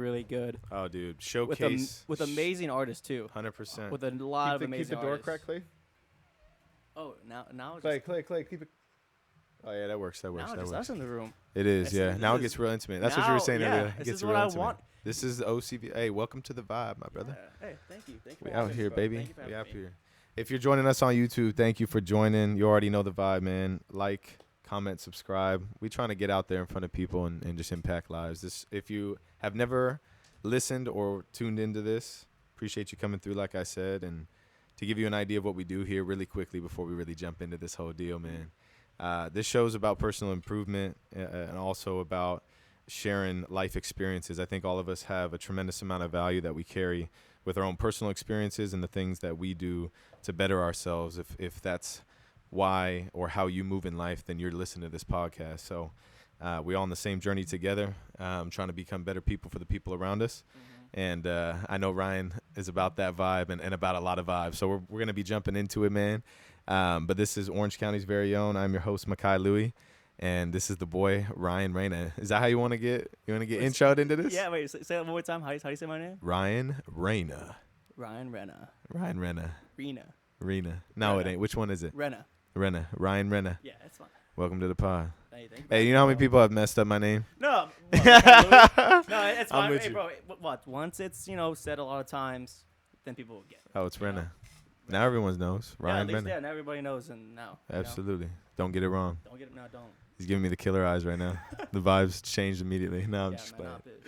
really good. Oh, dude, showcase with amazing artists too. 100%. With a lot of amazing Keep the door artists. cracked, Clay. Oh, now it's Clay, keep it. Oh yeah, that works. now it's just us in the room. It is, This yeah. is- Now it this gets is- real intimate. That's what you were saying yeah, earlier. It this gets is real what I intimate. want. This is the OCVO. Hey, welcome to the vibe, my brother. Yeah. Hey, thank you. Thank you. We for out having here, me, bro. baby. Thank you for We having out me. here. If you're joining us on YouTube, thank you for joining. You already know the vibe, man. Like, comment, subscribe. We trying to get out there in front of people and just impact lives. This, if you have never listened or tuned into this, appreciate you coming through, like I said, and to give you an idea of what we do here really quickly before we really jump into this whole deal, man. This show is about personal improvement and also about sharing life experiences. I think all of us have a tremendous amount of value that we carry with our own personal experiences and the things that we do to better ourselves. If that's why or how you move in life, then you're listening to this podcast. So we're all on the same journey together, trying to become better people for the people around us. And I know Ryan is about that vibe and about a lot of vibes. So we're going to be jumping into it, man. But this is Orange County's very own. I'm your host, Makai Louie. And this is the boy, Ryan Rena. Is that how you want to get introed into this? Yeah, wait, say that one more time. How do you say my name? Ryan Rena. Ryan Rena. Ryan Rena. Rena. No, Rena. it ain't. Which one is it? Rena. Ryan Rena. Yeah, that's fine. Welcome to the pod. Hey, thank you. Hey, you know how many people have messed up my name? No, what, no, it's I'm fine. with Hey, you. bro, what? Once it's said a lot of times, then people will get it. Oh, it's you know? Rena. Now everyone knows. Yeah, Ryan at least, Rena. yeah, and everybody knows, and now. you know? Absolutely. Don't get it wrong. Don't get it. No, don't. He's giving me the killer eyes right now. The vibes changed immediately. No, I'm Yeah, just man, playing. not pissed.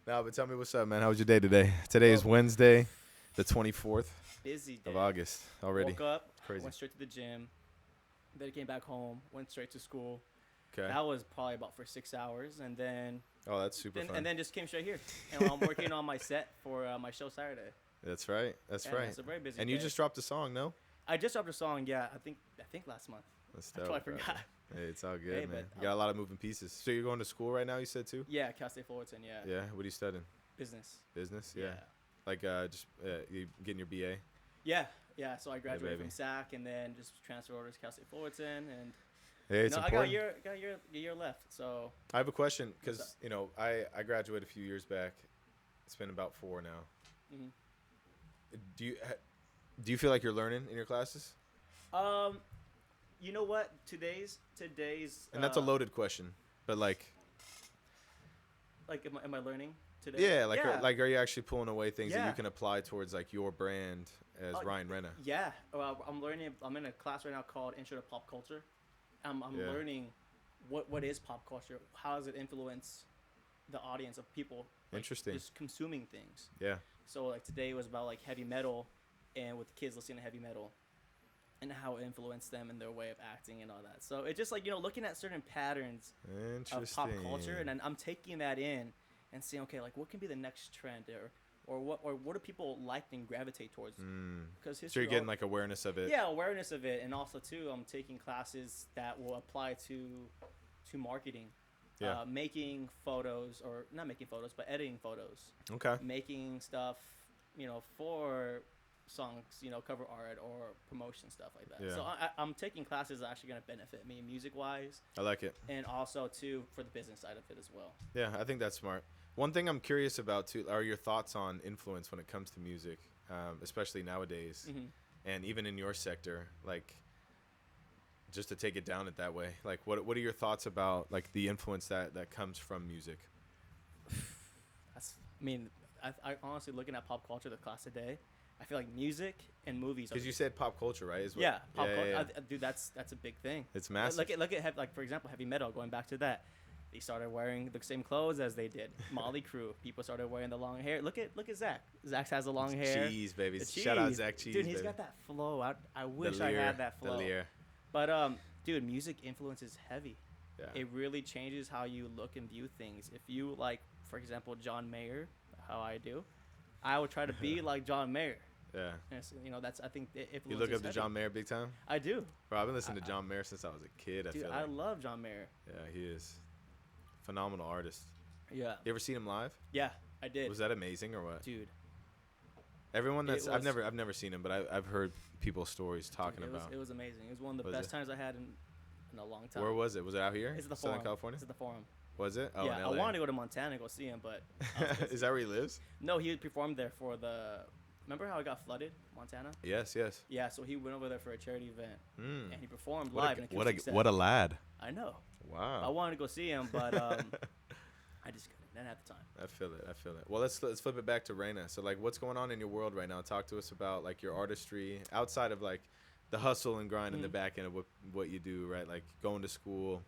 No, but tell me what's up, man. How was your day today? Today is Wednesday, the 24th Busy day. of August already. Woke up, Crazy. went straight to the gym, then came back home, went straight to school. Okay. That was probably about for 6 hours, and then Oh, that's super fun. and then just came straight here. And I'm working on my set for my show Saturday. That's right. That's Yeah, right. It's a very busy. And you day. just dropped a song, no? I just dropped a song. Yeah, I think last month. That's That's dope, why I bro. forgot. Hey, it's all good, Hey, man. but, You got a lot of moving pieces. So you're going to school right now, you said, too? Yeah, Cal State Fullerton. Yeah. Yeah. What are you studying? Business. Business? Yeah. Like you getting your BA? Yeah. Yeah. So I graduated baby. from SAC and then just transferred over to Cal State Fullerton, and Hey, it's I got important. a year left. So I have a question because, What's I graduated a few years back. It's been about 4 now. mhm. Do you feel like you're learning in your classes? You know what? Today's And that's a loaded question, but like, like am I learning today? yeah, are you actually pulling away things that Yeah. you can apply towards like your brand as Ryan Rena? Yeah. Well, I'm learning. I'm in a class right now called Intro to Pop Culture. I'm Yeah. learning what is pop culture. How does it influence the audience of people? Like, Interesting. Just consuming things. Yeah. So like today was about like heavy metal, and with kids listening to heavy metal, and how it influenced them in their way of acting and all that. So it's just like looking at certain patterns Interesting. of pop culture, and then I'm taking that in and seeing, okay, like what can be the next trend, or what do people like and gravitate towards? Because So you're getting like awareness of it. yeah, awareness of it, and also too, I'm taking classes that will apply to marketing, Yeah. making photos, or not making photos, but editing photos, Okay. making stuff, for songs, cover art or promotion stuff like that. Yeah. So I'm taking classes that are actually going to benefit me music wise, I like it. and also too for the business side of it as well. Yeah, I think that's smart. One thing I'm curious about too are your thoughts on influence when it comes to music, especially nowadays, and even in your sector. Like, just to take it down it that way. Like, what are your thoughts about like the influence that comes from music? I honestly, looking at pop culture, the class today, I feel like music and movies. Because you said pop culture, right? Is what, Yeah, pop culture. yeah. Dude, that's a big thing. It's massive. Look at like for example, heavy metal. Going back to that, they started wearing the same clothes as they did. Molly Crew. People started wearing the long hair. Look at Zach. Zach has the long hair. Cheese, baby. The Shout out cheese. Zach Cheese, Dude, he's baby. got that flow. I wish The I leer, had that flow. The leer. But dude, music influence is heavy. Yeah. It really changes how you look and view things. If you like, for example, John Mayer, how I do, I would try to be like John Mayer. Yeah. And so, that's, I think it influences. You look up to heavy. John Mayer big time? I do. Bro, I've been listening to John Mayer since I was a kid, Dude, feel I like. love John Mayer. Yeah, he is. Phenomenal artist. Yeah. You ever seen him live? Yeah, I did. Was that amazing or what? Dude. Everyone that's It I've was- never seen him, but I've heard people's stories talking Dude, about. It was amazing. It was one of the Was best it? times I had in a long time. Where was it? Was it out here? It's at the Southern Forum. California? It's at the Forum. Was it? Oh, yeah, in I LA. wanted to go to Montana to go see him, but I was busy. Is that where he lives? No, he performed there for the. Remember how it got flooded, Montana? Yes, yes. Yeah, so he went over there for a charity event Mm. and he performed What live. a, in what a acoustic set. what a lad. I know. Wow. I wanted to go see him, but I just couldn't. Didn't have the time. I feel it. I feel it. Well, let's flip it back to Rena. So, like, what's going on in your world right now? Talk to us about like your artistry outside of like the hustle and grind in the back end of what you do, right? Like going to school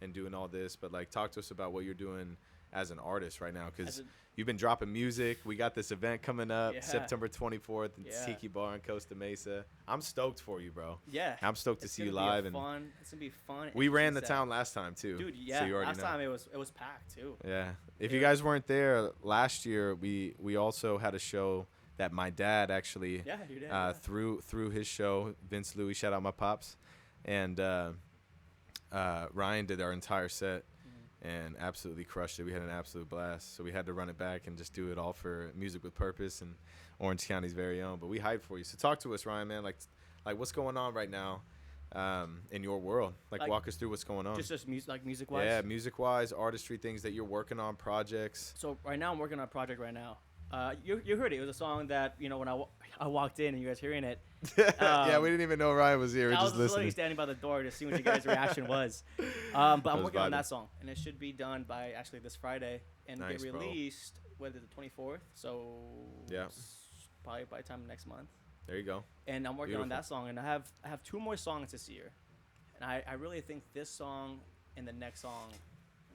and doing all this, but like talk to us about what you're doing as an artist right now, because you've been dropping music. We got this event coming up September 24th at Tiki Bar in Costa Mesa. I'm stoked for you, bro. Yeah. I'm stoked to see you live. It's gonna be fun. We ran the town last time too. Dude, yeah. So you already last time it was packed too. Yeah. If you guys weren't there last year, we also had a show that my dad actually through his show, Vince Louis, shout out my pops, and Ryan did our entire set and absolutely crushed it. We had an absolute blast. So we had to run it back and just do it all for Music with Purpose and Orange County's very own. But we hyped for you. So talk to us, Ryan, man. Like what's going on right now in your world? Like walk us through what's going on. Just music-wise? Yeah, music-wise, artistry, things that you're working on, projects. So right now I'm working on a project right now. You heard it. It was a song that, when I walked in and you guys hearing it. Yeah, we didn't even know Ryan was here. We're I was just listening. literally standing by the door to see what you guys' reaction was. But I'm working on that song, and it should be done by actually this Friday and get released. What is it, the 24th? So probably by the time next month. There you go. And I'm working on that song, and I have 2 more songs this year, and I really think this song and the next song,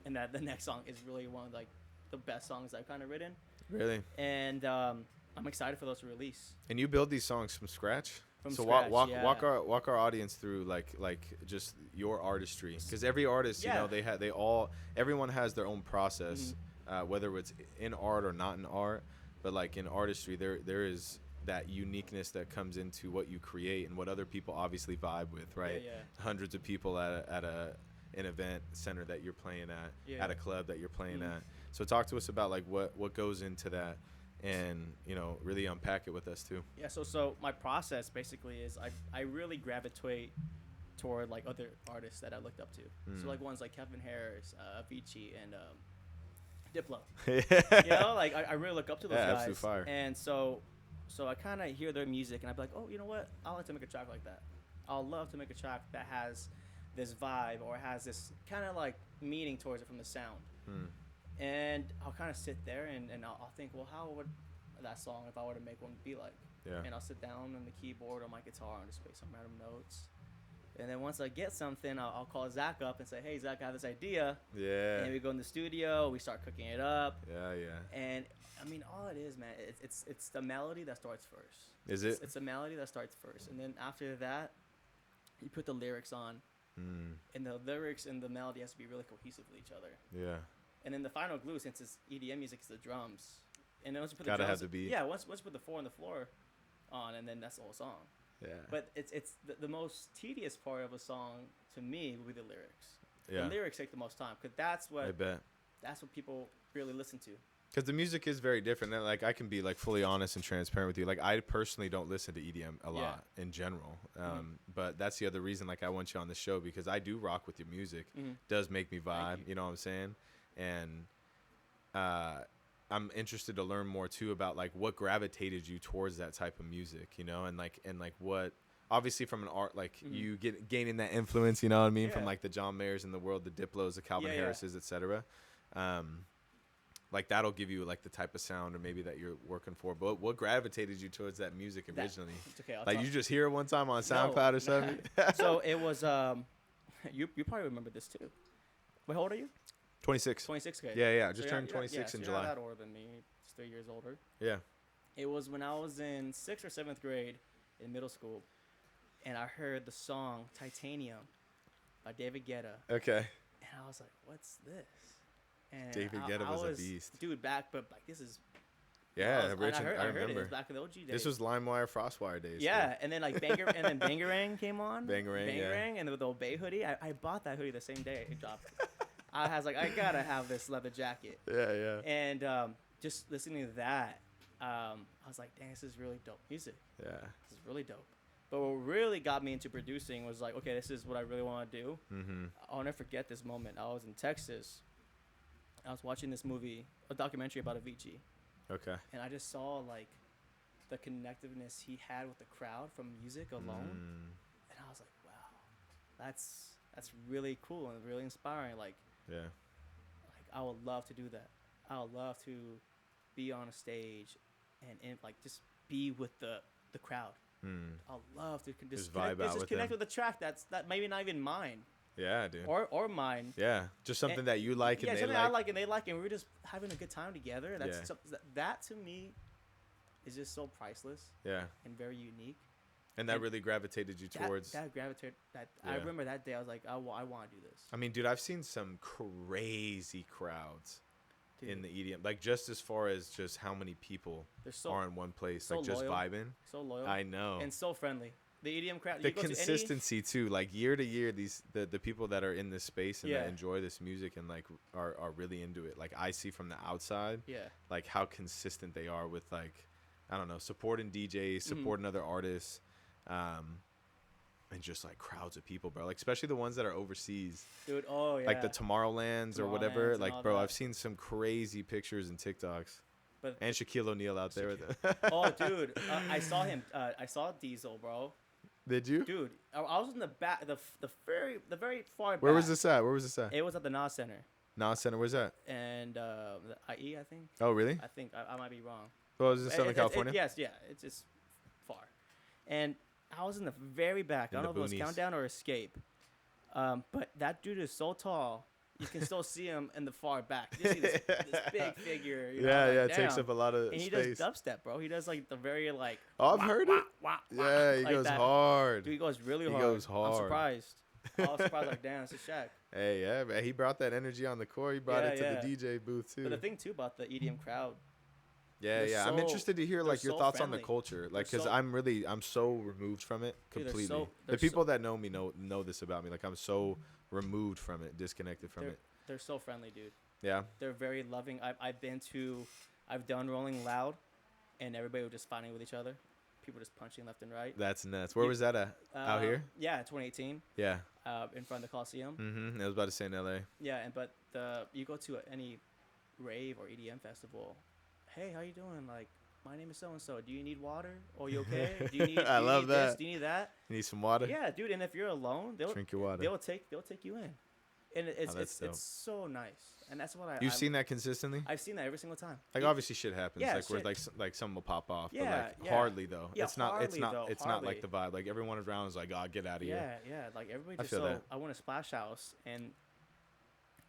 and that the next song is really one of like the best songs I've kind of written. Really? And I'm excited for those to release. And you build these songs from scratch? From so scratch, walk our audience through like just your artistry, because every artist, everyone has their own process, whether it's in art or not in art, but like in artistry there is that uniqueness that comes into what you create and what other people obviously vibe with, right? Hundreds of people at an event center that you're playing at a club that you're playing at. So talk to us about like what goes into that, and really unpack it with us too. Yeah. So my process basically is I really gravitate toward like other artists that I looked up to. So like ones like Kevin Harris, Avicii, and Diplo. Like I really look up to those guys. Absolute fire. And so I kind of hear their music and I'd be like, oh, you know what? I'd like to make a track like that. I'll love to make a track that has this vibe or has this kind of like meaning towards it from the sound. And I'll kind of sit there and I'll think, well, how would that song, if I were to make one, be like? And I'll sit down on the keyboard or my guitar and just make some random notes. And then once I get something, I'll call Zach up and say, hey, Zach, I have this idea. Yeah. And we go in the studio, we start cooking it up. Yeah. And I mean, all it is, man, it's the melody that starts first. Is it? It's the melody that starts first. And then after that, you put the lyrics on. And the lyrics and the melody has to be really cohesive with each other. Yeah. And then the final glue, since it's EDM music, is the drums. And then once you put the drums, have the beat. Yeah, once you put the 4 on the floor on, and then that's the whole song. Yeah. But it's the most tedious part of a song to me would be the lyrics. The lyrics take the most time, because that's what people really listen to. Because the music is very different. And like I can be like fully honest and transparent with you. Like I personally don't listen to EDM a lot in general. But that's the other reason like I want you on the show, because I do rock with your music. Does make me vibe. You know what I'm saying? And I'm interested to learn more too about like what gravitated you towards that type of music, and like what obviously from an art, like you gaining that influence, you know what I mean, from like the John Mayers in the world, the Diplos, the Calvin Harrises, etc. Like that'll give you like the type of sound or maybe that you're working for. But what gravitated you towards that music originally? Like you just hear it one time on SoundCloud or something? So it was you probably remember this too. Wait, how old are you? 26. 26, okay. Yeah. Just turned 26 in July. You're not that older than me. Just 3 years older. Yeah. It was when I was in 6th or 7th grade in middle school, and I heard the song Titanium by David Guetta. Okay. And I was like, what's this? And David Guetta was a beast. Dude, but this is... Yeah, Rich, I remember. heard it. It was back in the OG days. This was LimeWire, FrostWire days. Yeah, dude. and then like Bangarang came on. Bangarang, and with the Obey hoodie. I bought that hoodie the same day it dropped. I was like, I gotta have this leather jacket. Yeah. And just listening to that, I was like, dang, this is really dope music. Yeah. This is really dope. But what really got me into producing was like, okay, this is what I really want to do. I'll never forget this moment. I was in Texas, I was watching this movie, a documentary about Avicii, Okay. and I just saw like the connectiveness he had with the crowd from music alone, and I was like, wow, that's really cool and really inspiring. Yeah. Like I would love to do that. I would love to be on a stage and like just be with the crowd. I'd love to Just vibe out with connect them. with a track that maybe not even mine Yeah, dude. or mine. Yeah, just something that you like and Yeah, they something like. I like and they like, and we're just having a good time together. That's Yeah. that to me is just so priceless Yeah, and very unique. and that And really gravitated you towards. That gravitated. That I Yeah. remember that day. I was like, I want to do this. I mean, dude, I've seen some crazy crowds Dude, in the EDM, like just as far as just how many people they're so are in one place, so like just loyal. vibing. so loyal I know. and so friendly. The EDM crowd. The you go to any- consistency too, like year to year, the people that are in this space and Yeah. that enjoy this music and like are really into it. Like I see from the outside, Yeah. like how consistent they are with like, I don't know, supporting DJs, Mm-hmm. supporting other artists, and just like crowds of people, bro. Like especially the ones that are overseas, Dude. Oh yeah. like the Tomorrowlands or Tomorrowlands whatever. and Like, all bro, that. I've seen some crazy pictures and TikToks. But And Shaquille O'Neal out there with them. oh, dude, I saw him. I saw Diesel, bro. Did you? Dude, I was in the back, the very far back. Where was this at? Where was this at? It was at the Nas Center Nas Center. Where's that? and the IE, I think. Oh, really? I think I might be wrong. Well, is it Southern California? Yes, yeah, it's far. And I was in the very back. I In don't the know if it was boonies. Countdown or Escape. But that dude is so tall. You can still see him in the far back. You see this big figure. You know, Yeah, like, yeah. It takes damn. up a lot of And he space. does dubstep, bro. He does like the very like. Oh, I've heard it. Wah, Yeah, he like goes that. hard. Dude, he goes really He hard. goes I'm hard. surprised. I was surprised, like, damn, it's a Shaq. Hey, yeah, man. He brought that energy on the court. He brought Yeah, it to yeah. the DJ booth too. But the thing too about the EDM crowd, Yeah, they're yeah. I'm so- interested to hear they're like your so thoughts on the friendly. culture, like They're because so- I'm so removed from it Dude, they're completely. so- The they're people that know me know this about me. Like I'm so removed from it, disconnected from it. they're so friendly, dude. Yeah. They're very loving. I've done Rolling Loud, and everybody was just fighting with each other. People just punching left and right. That's nuts. Where You- was that at? Out here? Yeah, 2018. Yeah. In front of the Coliseum. Mm-hmm. I was about to say in LA. Yeah, but you go to any rave or EDM festival. Hey, how you doing? Like, my name is so and so. Do you need water? Are you okay? Do you need? I do you love need this? that. Do you need that? You need some water? Yeah, dude. And if you're alone, Drink your water. they'll take you in, and it's that's dope. it's so nice. And that's what You've seen that consistently? I've seen that every single time. Like obviously shit happens. Yeah, like where shit. like some will pop off. Yeah, but like yeah. hardly though. Yeah, It's not hardly, though, it's not like hardly. the vibe. Like everyone around is like, oh, get out of here. Yeah, like everybody I just feel so. that. I went to Splash House and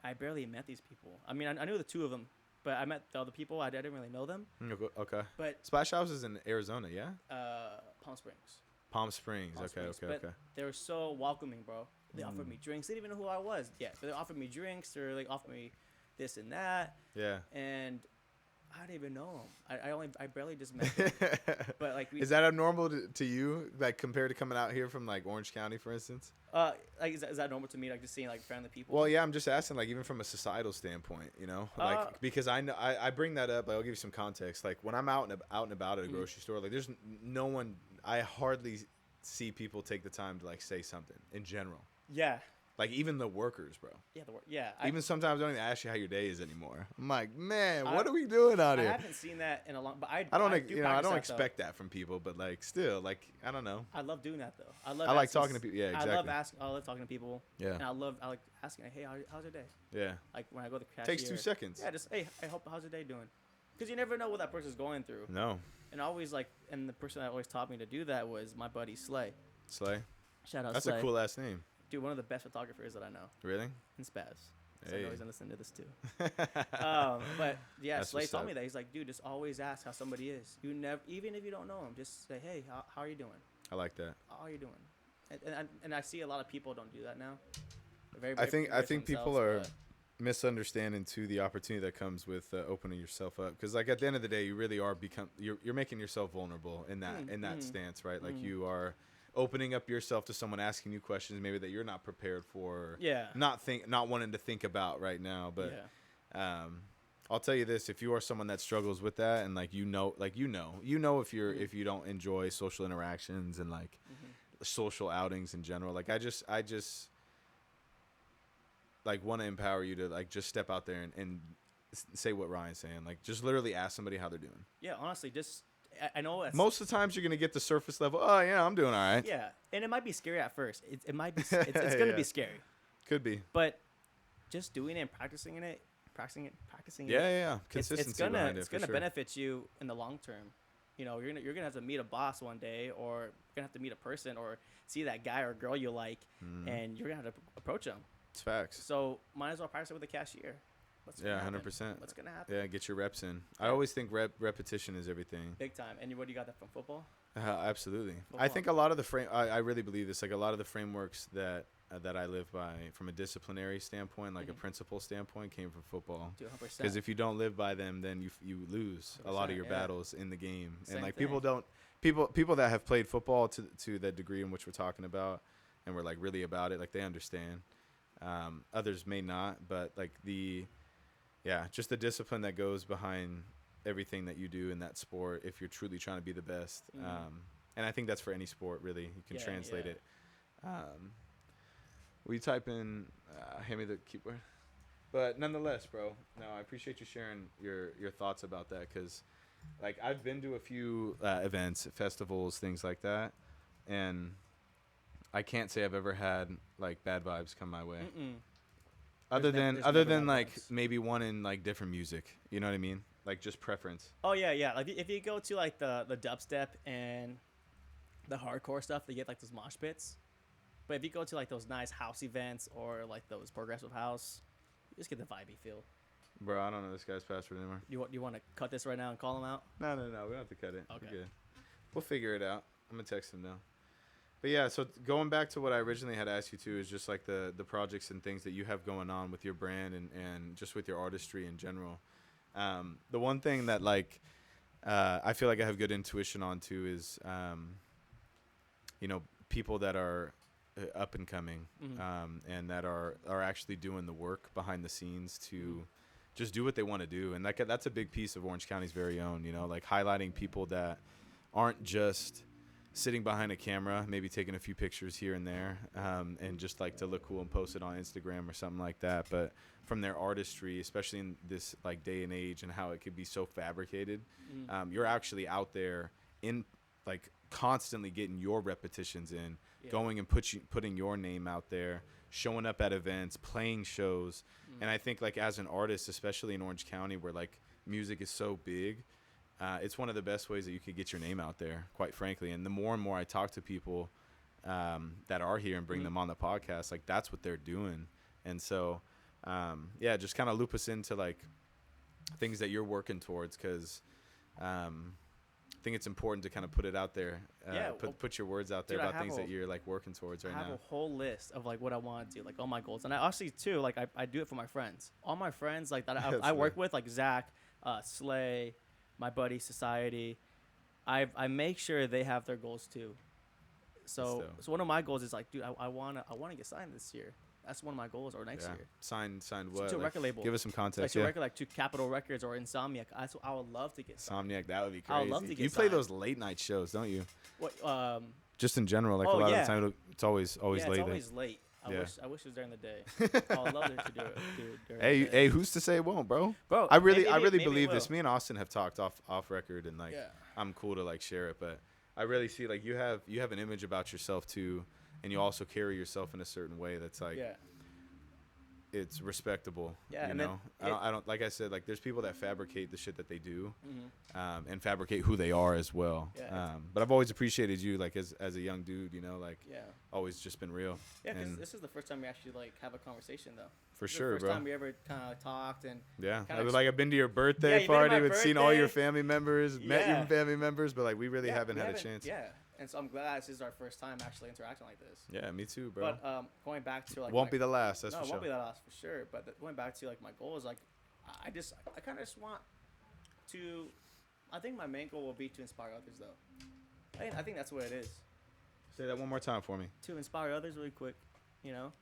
I barely met these people. I mean, I knew the two of them, but I met the other people. I didn't really know them. Okay. But Splash House is in Arizona, yeah? Palm Springs. Palm Springs. Palm Okay, Springs. okay, But okay. they were so welcoming, bro. They offered me drinks. They didn't even know who I was yet. But they offered me drinks or like offered me this and that. Yeah. And I didn't even know them. I barely just met them. But like Is that abnormal to you, like compared to coming out here from like Orange County, for instance? like is that normal to me? Like just seeing like friendly people. Well, yeah, I'm just asking, like even from a societal standpoint, you know, like because I know I bring that up. Like, I'll give you some context. Like when I'm out and about at a grocery store, like there's no one. I hardly see people take the time to like say something in general. Yeah. Like even the workers, bro. Yeah. Yeah. Even sometimes I don't even ask you how your day is anymore. I'm like, man, what are we doing out I here? haven't seen that in a long. But I I don't, do you know, I practice don't that, expect that from people, but like, still, like, I don't know. though. I love doing that though. I like talking to people. Yeah, exactly. I love talking to people. Yeah. And I like asking, hey, how's your day? Yeah. Like when I go to the cashier. Takes 2 seconds. Yeah, just hey, how's your day doing? Because you never know what that person's going through. No. And always and the person that always taught me to do that was my buddy Slay. Slay. Shout out That's Slay. a cool ass name. Dude, one of the best photographers that I know. Really? And Spaz. So I Hey. know he's gonna listen to this too. But yeah, That's Slay what's told up. me that. He's like, dude, just always ask how somebody is. You never, even if you don't know them, just say, hey, how are you doing? I like that. How are you doing? And I see a lot of people don't do that now. They're I think very people themselves, are misunderstanding too the opportunity that comes with opening yourself up, because like at the end of the day you really are you're making yourself vulnerable in that stance, right? Like you are opening up yourself to someone asking you questions maybe that you're not prepared for, or Yeah. not wanting to think about right now. But yeah. I'll tell you this, if you are someone that struggles with that, and like you know if if you don't enjoy social interactions and like social outings in general, like I just like want to empower you to like just step out there and say what Ryan's saying. Like, just literally ask somebody how they're doing. Yeah, honestly, just I know that's, Most of the times you're gonna get the surface level. Oh yeah, I'm doing all right. yeah, and it might be scary at first. It might be it's gonna Yeah. be scary, Could be. but just doing it and practicing it. Yeah. Consistency behind it. It's for gonna sure. benefit you in the long term. You know, you're gonna have to meet a boss one day, or you're gonna have to meet a person, or see that guy or girl you like, and you're gonna have to approach them. It's facts. So might as well practice it with a cashier. Yeah, 100%. What's gonna happen? Yeah, get your reps in. I always think repetition is everything. Big time. And what do you got that from football? Absolutely. I Football. think a lot of the I really believe this. Like a lot of the frameworks that I live by from a disciplinary standpoint, like a principle standpoint, came from football. 200%. Because if you don't live by them, then you lose a lot of your 100%, battles in the game. Same and like thing. people that have played football to the degree in which we're talking about, and we're like really about it, like they understand. Others may not, but like just the discipline that goes behind everything that you do in that sport, if you're truly trying to be the best. And I think that's for any sport, really. You can translate it. Will you type in, hand me the keyboard? But nonetheless, bro, no, I appreciate you sharing your thoughts about that, because like I've been to a few events, festivals, things like that, and I can't say I've ever had like bad vibes come my way. Other There's than never bad like vibes. maybe one in like different music, you know what I mean? Like just preference. Oh yeah. Like if you go to like the dubstep and the hardcore stuff, they get like those mosh pits. But if you go to like those nice house events or like those progressive house, you just get the vibey feel. Bro, I don't know this guy's password anymore. You want to cut this right now and call him out? No, we don't have to cut it. Okay. We're good. We'll figure it out. I'm gonna text him now. But yeah, so going back to what I originally had asked you to is just like the projects and things that you have going on with your brand and just with your artistry in general. The one thing that like I feel like I have good intuition on too is people that are up and coming and that are actually doing the work behind the scenes to just do what they want to do. And that's a big piece of Orange County's very own, like highlighting people that aren't just sitting behind a camera, maybe taking a few pictures here and there, and just like to look cool and post it on Instagram or something like that. But from their artistry, especially in this like day and age and how it could be so fabricated, you're actually out there in like constantly getting your repetitions in, going and putting your name out there, showing up at events, playing shows. And I think like as an artist, especially in Orange County where like music is so big, it's one of the best ways that you could get your name out there, quite frankly. And the more and more I talk to people that are here and bring them on the podcast, like that's what they're doing. And so, just kind of loop us into like things that you're working towards, because I think it's important to kind of put it out there, put your words out there about things that you're like working towards right now. I have a whole list of like what I want to do, like all my goals. And I actually too, like I do it for my friends. All my friends like that I work with, like Zach, Slay, my buddy Society, I make sure they have their goals too. So one of my goals is like, dude, I wanna get signed this year. That's one of my goals, or next year. Signed what? To a record label. Give us some context. Like to a record, like to Capitol Records or Insomniac. I would love to get signed. Insomniac, that would be crazy. I would love to get You play signed. those late night shows, don't you? What? Just in general, like a lot of the time, it's always late. It's always late. I wish it was during the day. I would love to do it. During the day. Hey, who's to say it won't, bro? Bro, I really maybe believe it this. will. Me and Austin have talked off record, and like I'm cool to like share it, but I really see like you have an image about yourself too, and you also carry yourself in a certain way that's like it's respectable. Yeah, you and know, I don't like I said, like there's people that fabricate the shit that they do, and fabricate who they are as well. But I've always appreciated you, like as a young dude, like always just been real. Yeah, because this is the first time we actually like have a conversation though. For sure, first bro. time we ever kind of talked and I've been to your birthday you've been to party, my we've seen all your birthday. family members, met your family members, but like we really haven't had a chance. Yeah, and so I'm glad this is our first time actually interacting like this. Yeah, me too, bro. But going back to like won't be the last. That's no, for it sure. won't be the last for sure. But going back to like my goals, like I kind of just want to. I think my main goal will be to inspire others, though. I think that's what it is. Say that one more time for me. To inspire others really quick,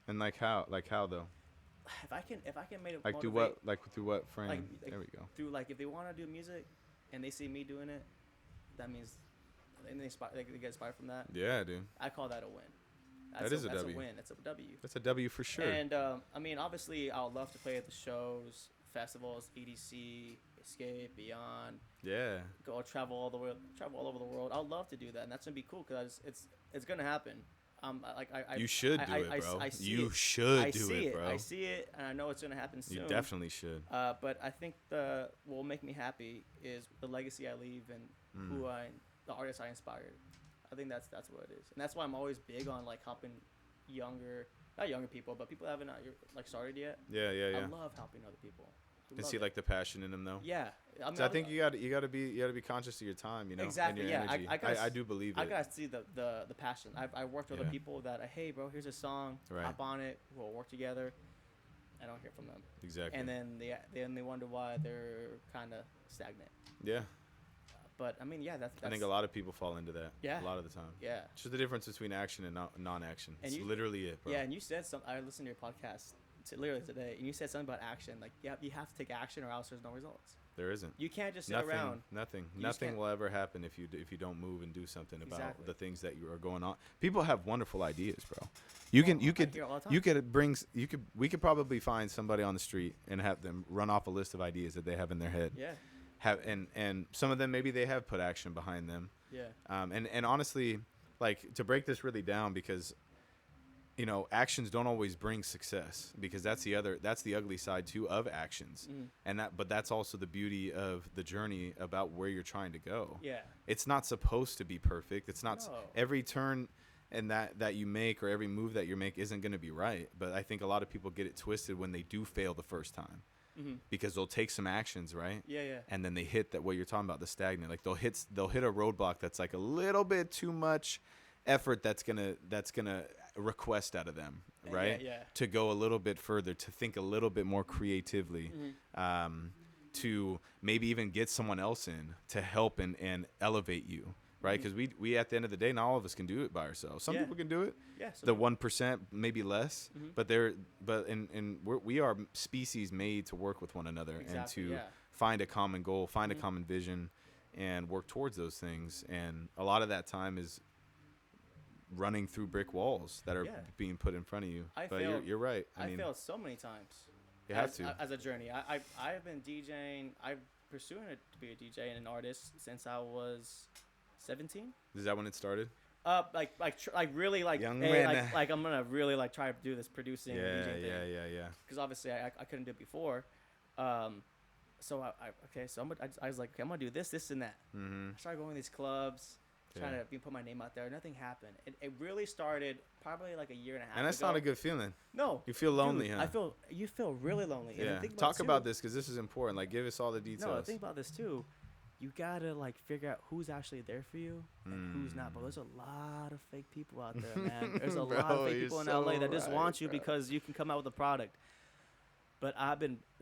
And like how though? If I can make it like through what frame? Like, there we go. Through like if they want to do music, and they see me doing it, that means they get inspired from that. Yeah, dude. I call that a win. That's a W. W. That's a win. That's a W. That's a W for sure. And I mean, obviously, I would love to play at the shows festivals, EDC, Escape, Beyond. Yeah. Go travel all over the world. I'd love to do that, and that's gonna be cool because it's gonna happen. You should do it, bro. You it. should do it, bro. I see it, and I know it's gonna happen soon. You definitely should. But I think what will make me happy is the legacy I leave and the artists I inspired. I think that's what it is, and that's why I'm always big on like helping not younger people, but people that haven't like started yet. Yeah. I love helping other people. You can see like the passion in them, though. Yeah, I mean, so I think you got to be conscious of your time, you know. Exactly. And your Yeah, energy. I do believe it. I gotta see the passion. I worked with other people that hey bro, here's a song, hop on it, we'll work together. I don't hear from them. Exactly. And then they wonder why they're kind of stagnant. Yeah. But I mean, that's I think a lot of people fall into that. Yeah. A lot of the time. Yeah. It's just the difference between action and non-action. It's literally it, bro. Yeah, and you said I listened to your podcast literally today, and you said something about action. Like, you have to take action, or else there's no results. There isn't. You can't just sit around. Nothing will ever happen if you don't move and do something about Exactly. the things that you are going on. People have wonderful ideas, bro. We could probably find somebody on the street and have them run off a list of ideas that they have in their head. Yeah. And some of them maybe they have put action behind them. Yeah. And honestly, like, to break this really down, because you know, actions don't always bring success, because that's the ugly side too of actions. But that's also the beauty of the journey about where you're trying to go. Yeah. It's not supposed to be perfect. It's not every turn and that you make, or every move that you make isn't going to be right. But I think a lot of people get it twisted when they do fail the first time. Because they'll take some actions, right? Yeah. And then they hit that, what you're talking about, the stagnant. Like they'll hit a roadblock that's like a little bit too much effort that's gonna request out of them, right? Yeah. To go a little bit further, to think a little bit more creatively, to maybe even get someone else in to help and elevate you, right? Because we at the end of the day, not all of us can do it by ourselves. Some people can do it. Yeah. The 1%, maybe less, but we are species made to work with one another and to find a common goal, find a common vision, and work towards those things. And a lot of that time is running through brick walls that are being put in front of you. You're right. I mean, failed so many times. You have to. As a journey. I've been DJing. I'm pursuing it to be a DJ and an artist since I was 17. Is that when it started? Really Young hey, Rena. like I'm gonna really like try to do this producing. and DJing thing. Yeah. Because obviously I couldn't do it before. So I was like, okay, I'm gonna do this, and that. I started going to these clubs, trying to put my name out there. Nothing happened. It really started probably like a year and a half. And that's ago. not a good feeling. No. You feel lonely, huh? You feel really lonely. Yeah. And Talk about this, because this is important. Like, give us all the details. No, think about this too. You gotta like figure out who's actually there for you and who's not. But there's a lot of fake people out there, man. There's a lot of fake people in LA that just want you because you can come out with a product. But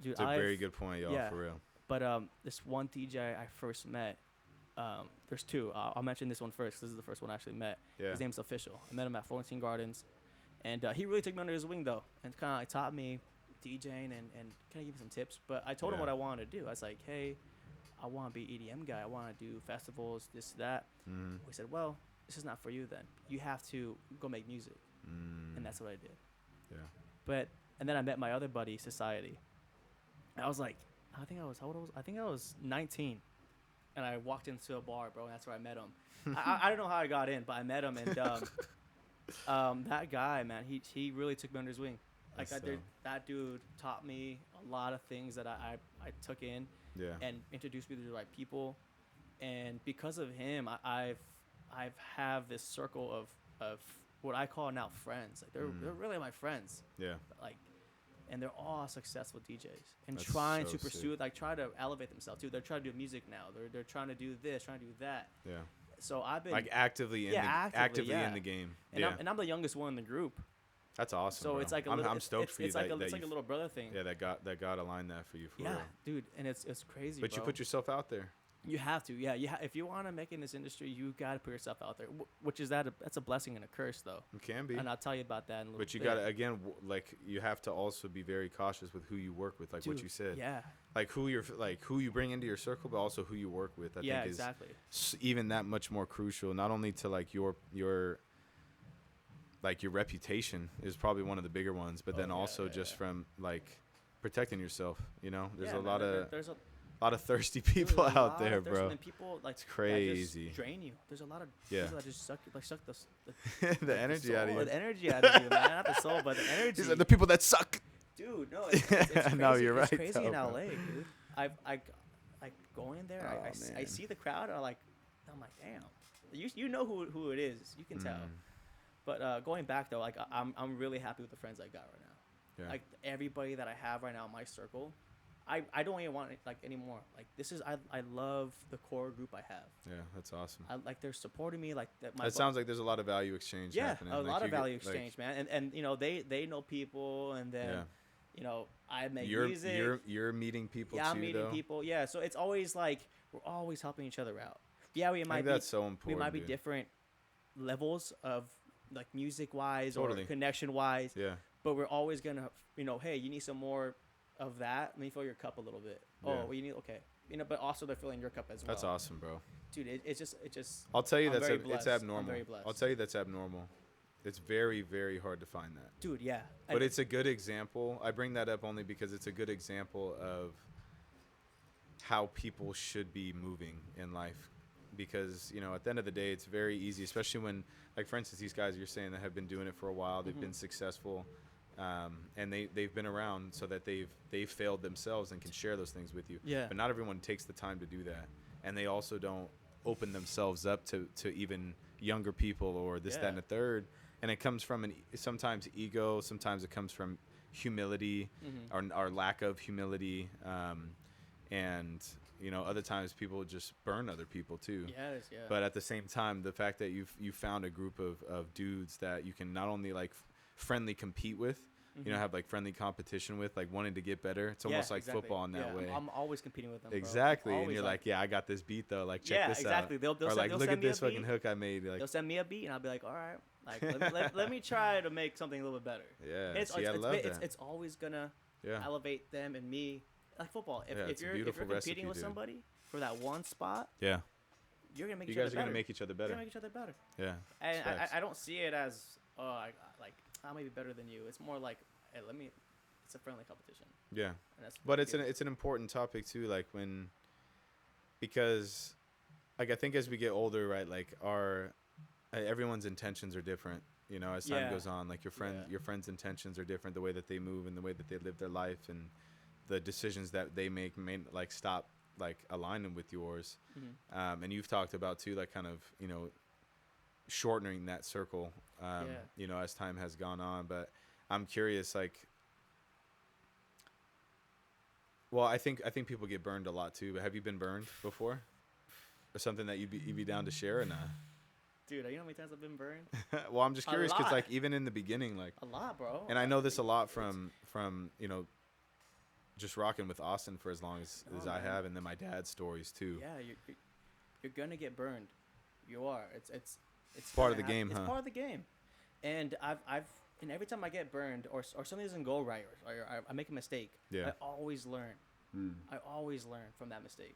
It's a very good point, y'all, for real. But this one DJ I first met, there's two. I'll mention this one first, 'cause this is the first one I actually met. Yeah. His name's Official. I met him at Florentine Gardens, and he really took me under his wing though, and kind of like taught me DJing and kind of gave me some tips. But I told him what I wanted to do. I was like, hey, I want to be EDM guy. I want to do festivals, this, that. He said, well, this is not for you then. You have to go make music. And that's what I did. Yeah. And then I met my other buddy, Society. I was like, I think I was 19. And I walked into a bar, bro, and that's where I met him. I don't know how I got in, but I met him. And that guy, man, he really took me under his wing. Like, that dude taught me a lot of things that I took in. Yeah. And introduced me to the right people, and because of him, I've have this circle of what I call now friends. Like they're really my friends. Yeah. Like, and they're all successful DJs and That's trying so to pursue sick. like try to elevate themselves too. They're trying to do music now. They're trying to do this, trying to do that. Yeah. So I've been Like actively in the game. And I'm the youngest one in the group. That's awesome. So bro. it's like I'm stoked for you. It's like a little brother thing. Yeah, that God aligned that for you. For real. Dude, and it's crazy. But bro. you put yourself out there. You have to, if you want to make it in this industry, you got to put yourself out there. Which is that's a blessing and a curse, though. It can be. And I'll tell you about that in a little bit. But you got to, again, like, you have to also be very cautious with who you work with, like what you said. Yeah. Like who you bring into your circle, but also who you work with. I think exactly. is even that much more crucial. Not only to like your reputation is probably one of the bigger ones, but then also just from like protecting yourself. You know, there's Yeah, a man, there's a lot of thirsty Dude, people there's a out lot there, of thirsty- bro. And people like It's that crazy. just drain you. There's a lot of Yeah. people that just suck The like, energy out of soul, you. the energy out of you, man. Not the soul, but the energy. These are the people that suck. Dude, no, it's crazy. No, you're It's right, crazy in though, LA, bro. dude. I go in there. Oh, I man. see the crowd. I'm like, damn. You know who it is. You can tell. But going back though, like I'm really happy with the friends I got right now. Yeah. Like everybody that I have right now in my circle, I don't even want it like anymore. Like this is I love the core group I have. Yeah, that's awesome. I like they're supporting me like that. It sounds like there's a lot of value exchange yeah, happening. a Like, lot you of get- value like, exchange, man. And you know they know people, and then Yeah. you know I make You're music. you're meeting people Yeah, too, I'm meeting though. people. Yeah, so it's always like we're always helping each other out. Yeah, we I might think be that's so important. we might be dude. different levels of like music wise Totally. or connection wise, Yeah. but we're always gonna hey, you need some more of that. Let me fill your cup a little bit. Yeah. Oh, well, you need but also they're filling your cup as well. That's awesome, bro. Dude. It just I'll tell you I'm that's very it's blessed. I'm abnormal. very blessed. I'll tell you that's abnormal. It's very, very hard to find that. dude, yeah. But it's a good example. I bring that up only because it's a good example of how people should be moving in life. Because, at the end of the day, it's very easy, especially when, like, for instance, these guys you're saying that have been doing it for a while, they've been successful, and they've been around so that they've failed themselves and can share those things with you. Yeah. But not everyone takes the time to do that. And they also don't open themselves up to even younger people or this, that, and the third. And it comes from sometimes ego, sometimes it comes from humility or lack of humility. And, other times people just burn other people too. Yes, yeah. But at the same time, the fact that you found a group of dudes that you can not only like friendly compete with, have like friendly competition with, like wanting to get better. It's almost like exactly. football in that way. I'm always competing with them. Bro. Exactly. And Always, you're like, yeah, I got this beat though. Like, check yeah, this exactly. out. They'll Or send, like, they'll look send at me this a beat. fucking hook I made. Like, They'll send me a beat, and I'll be like, all right, like let me try to make something a little bit better. yeah. It's, See, I love that. it's always gonna Yeah. elevate them and me, like football. If, Yeah, if it's a you're beautiful competing recipe, with dude. somebody for that one spot, Yeah. you're gonna make You each other guys are better. going to make each other You're better. gonna make each other better. Yeah. And it's facts. I don't see it as I may be better than you. It's more like, hey, it's a friendly competition. Yeah. And that's But it's good. an important topic too, like because like I think as we get older, right, like everyone's intentions are different, as time Yeah. goes on. Like your friends' intentions are different, the way that they move and the way that they live their life and the decisions that they make may like stop like aligning with yours. And you've talked about too, like kind of, shortening that circle as time has gone on. But I'm curious, like, well, I think people get burned a lot too. But have you been burned before, or something that you'd be down to share or not? Dude, you know how many times I've been burned? Well, I'm just A curious because lot. like even in the beginning, like, A lot, bro. and I know this a lot from just rocking with Austin for as long as Oh, I man. have, and then my dad's stories too. Yeah, you're gonna get burned. You are. It's Part of gonna the game, It's huh? part of the game. And and every time I get burned or something doesn't go right or I make a mistake, Yeah. I always learn. I always learn from that mistake.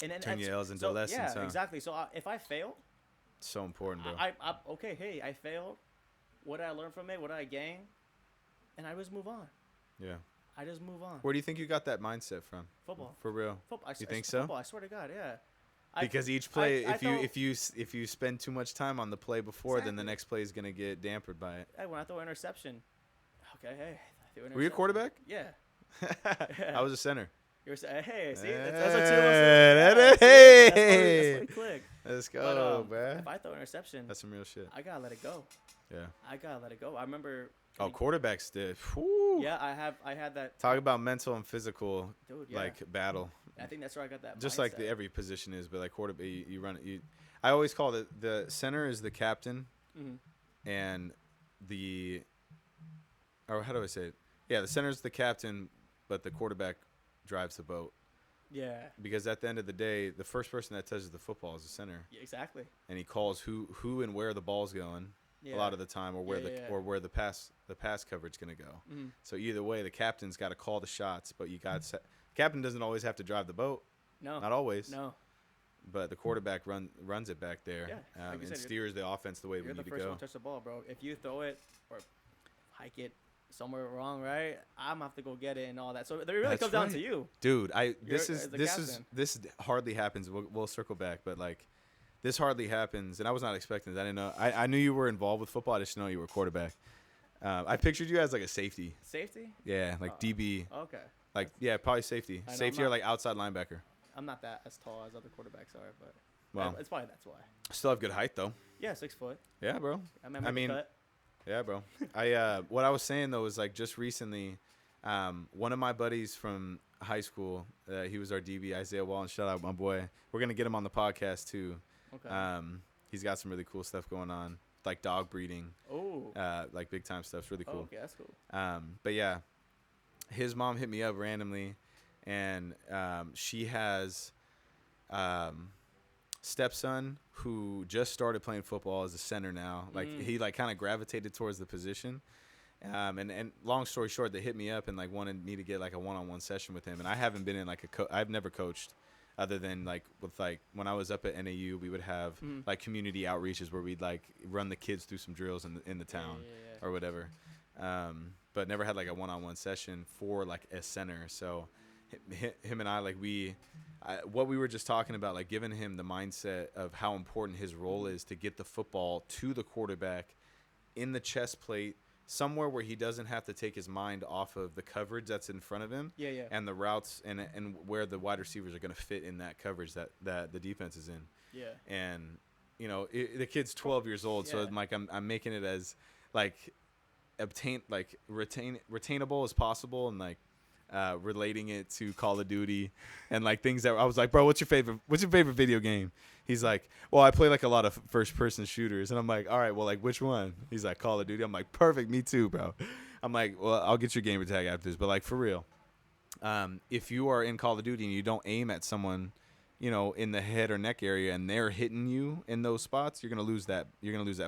And then Turn your L's into so, lessons, Yeah, huh? exactly. So if I fail, So important, bro. I okay. Hey, I failed. What did I learn from it? What did I gain? And I just move on. Yeah. I just move on. Where do you think you got that mindset from? Football. For real? Football. You think so? Football, I swear to God, yeah. Because each play, I if you spend too much time on the play before, then the Exactly. next play is gonna get dampered by it. Hey, when I throw an interception, okay, hey, I threw an Were you a interception. quarterback? Yeah. I was a center. You're saying, hey, see, Hey, that's what two of that us. is- hey. That's why we click. Let's But, go, bruh. if I throw an interception, That's some real shit. I gotta let it go. Yeah. I gotta let it go. I remember. Oh, quarterbacks did. Whew. Yeah, I had that. Talk about mental and physical Dude, yeah. like battle. I think that's where I got that. Just mindset. like every position is, but like quarterback, you run it. I always call it the center is the captain, Mhm. and or how do I say it? Yeah, the center is the captain, but the quarterback drives the boat. Yeah. Because at the end of the day, the first person that touches the football is the center, Yeah, exactly. and he calls who and where the ball's going Yeah. a lot of the time, or where Yeah. where the pass coverage is gonna go. Mhm. So either way, the captain's got to call the shots, but captain doesn't always have to drive the boat. No. Not always. No. But the quarterback runs it back there, Yeah, like you and said, steers the offense the way we You're the need to first go. one to touch the ball, bro. If you throw it or hike it somewhere wrong, right? I'm gonna have to go get it and all that. So it really That's comes down to right. you. Dude, You're the captain. this hardly happens. We'll circle back, but like this hardly happens, and I was not expecting that. I didn't know. I knew you were involved with football. I just didn't know you were quarterback. I pictured you as like a safety. Safety? Yeah, like DB. Okay. Like probably safety. I know, Safety or like outside linebacker. I'm not that as tall as other quarterbacks are, but Well, it's probably that's why. still have good height though. Yeah, 6 foot. Yeah, bro. I mean, cut. Yeah, bro. What I was saying though is like just recently, one of my buddies from high school, he was our DB, Isaiah Wallen. Shout out my boy. We're gonna get him on the podcast too. Okay. He's got some really cool stuff going on, like dog breeding. Oh. Like big time stuff's really cool. Oh, okay, that's cool. But yeah, his mom hit me up randomly, and she has stepson who just started playing football as a center now. Like he like kind of gravitated towards the position. And long story short, they hit me up and like wanted me to get like a one-on-one session with him. And I haven't been in like I've never coached other than like with like when I was up at NAU, we would have like community outreaches where we'd like run the kids through some drills in the town or whatever. But never had like a one-on-one session for like a center. So him and I, like what we were just talking about, like giving him the mindset of how important his role is to get the football to the quarterback in the chest plate, somewhere where he doesn't have to take his mind off of the coverage that's in front of him and the routes and where the wide receivers are going to fit in that coverage that the defense is in. Yeah. And, you know, the kid's 12 years old, so like I'm making it as like retainable as possible, and like relating it to Call of Duty and like things that I was like, bro, what's your favorite video game? He's like, well, I play like a lot of first person shooters. And I'm like, all right, well, like which one? He's like, Call of Duty. I'm like, perfect, me too, bro. I'm like, well, I'll get your gamer tag after this, but like for real, if you are in Call of Duty and you don't aim at someone, you know, in the head or neck area, and they're hitting you in those spots, you're gonna lose that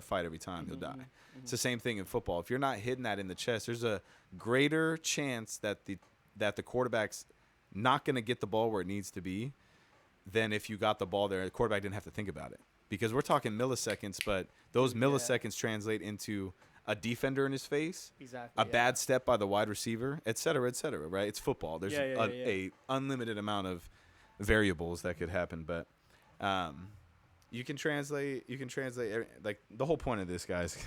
fight every time. You'll die. It's the same thing in football. If you're not hitting that in the chest, there's a greater chance that the quarterback's not going to get the ball where it needs to be than if you got the ball there. The quarterback didn't have to think about it, because we're talking milliseconds, but those milliseconds translate into a defender in his face, a bad step by the wide receiver, et cetera, right? It's football. There's a unlimited amount of variables that could happen, but you can translate like the whole point of this, guys,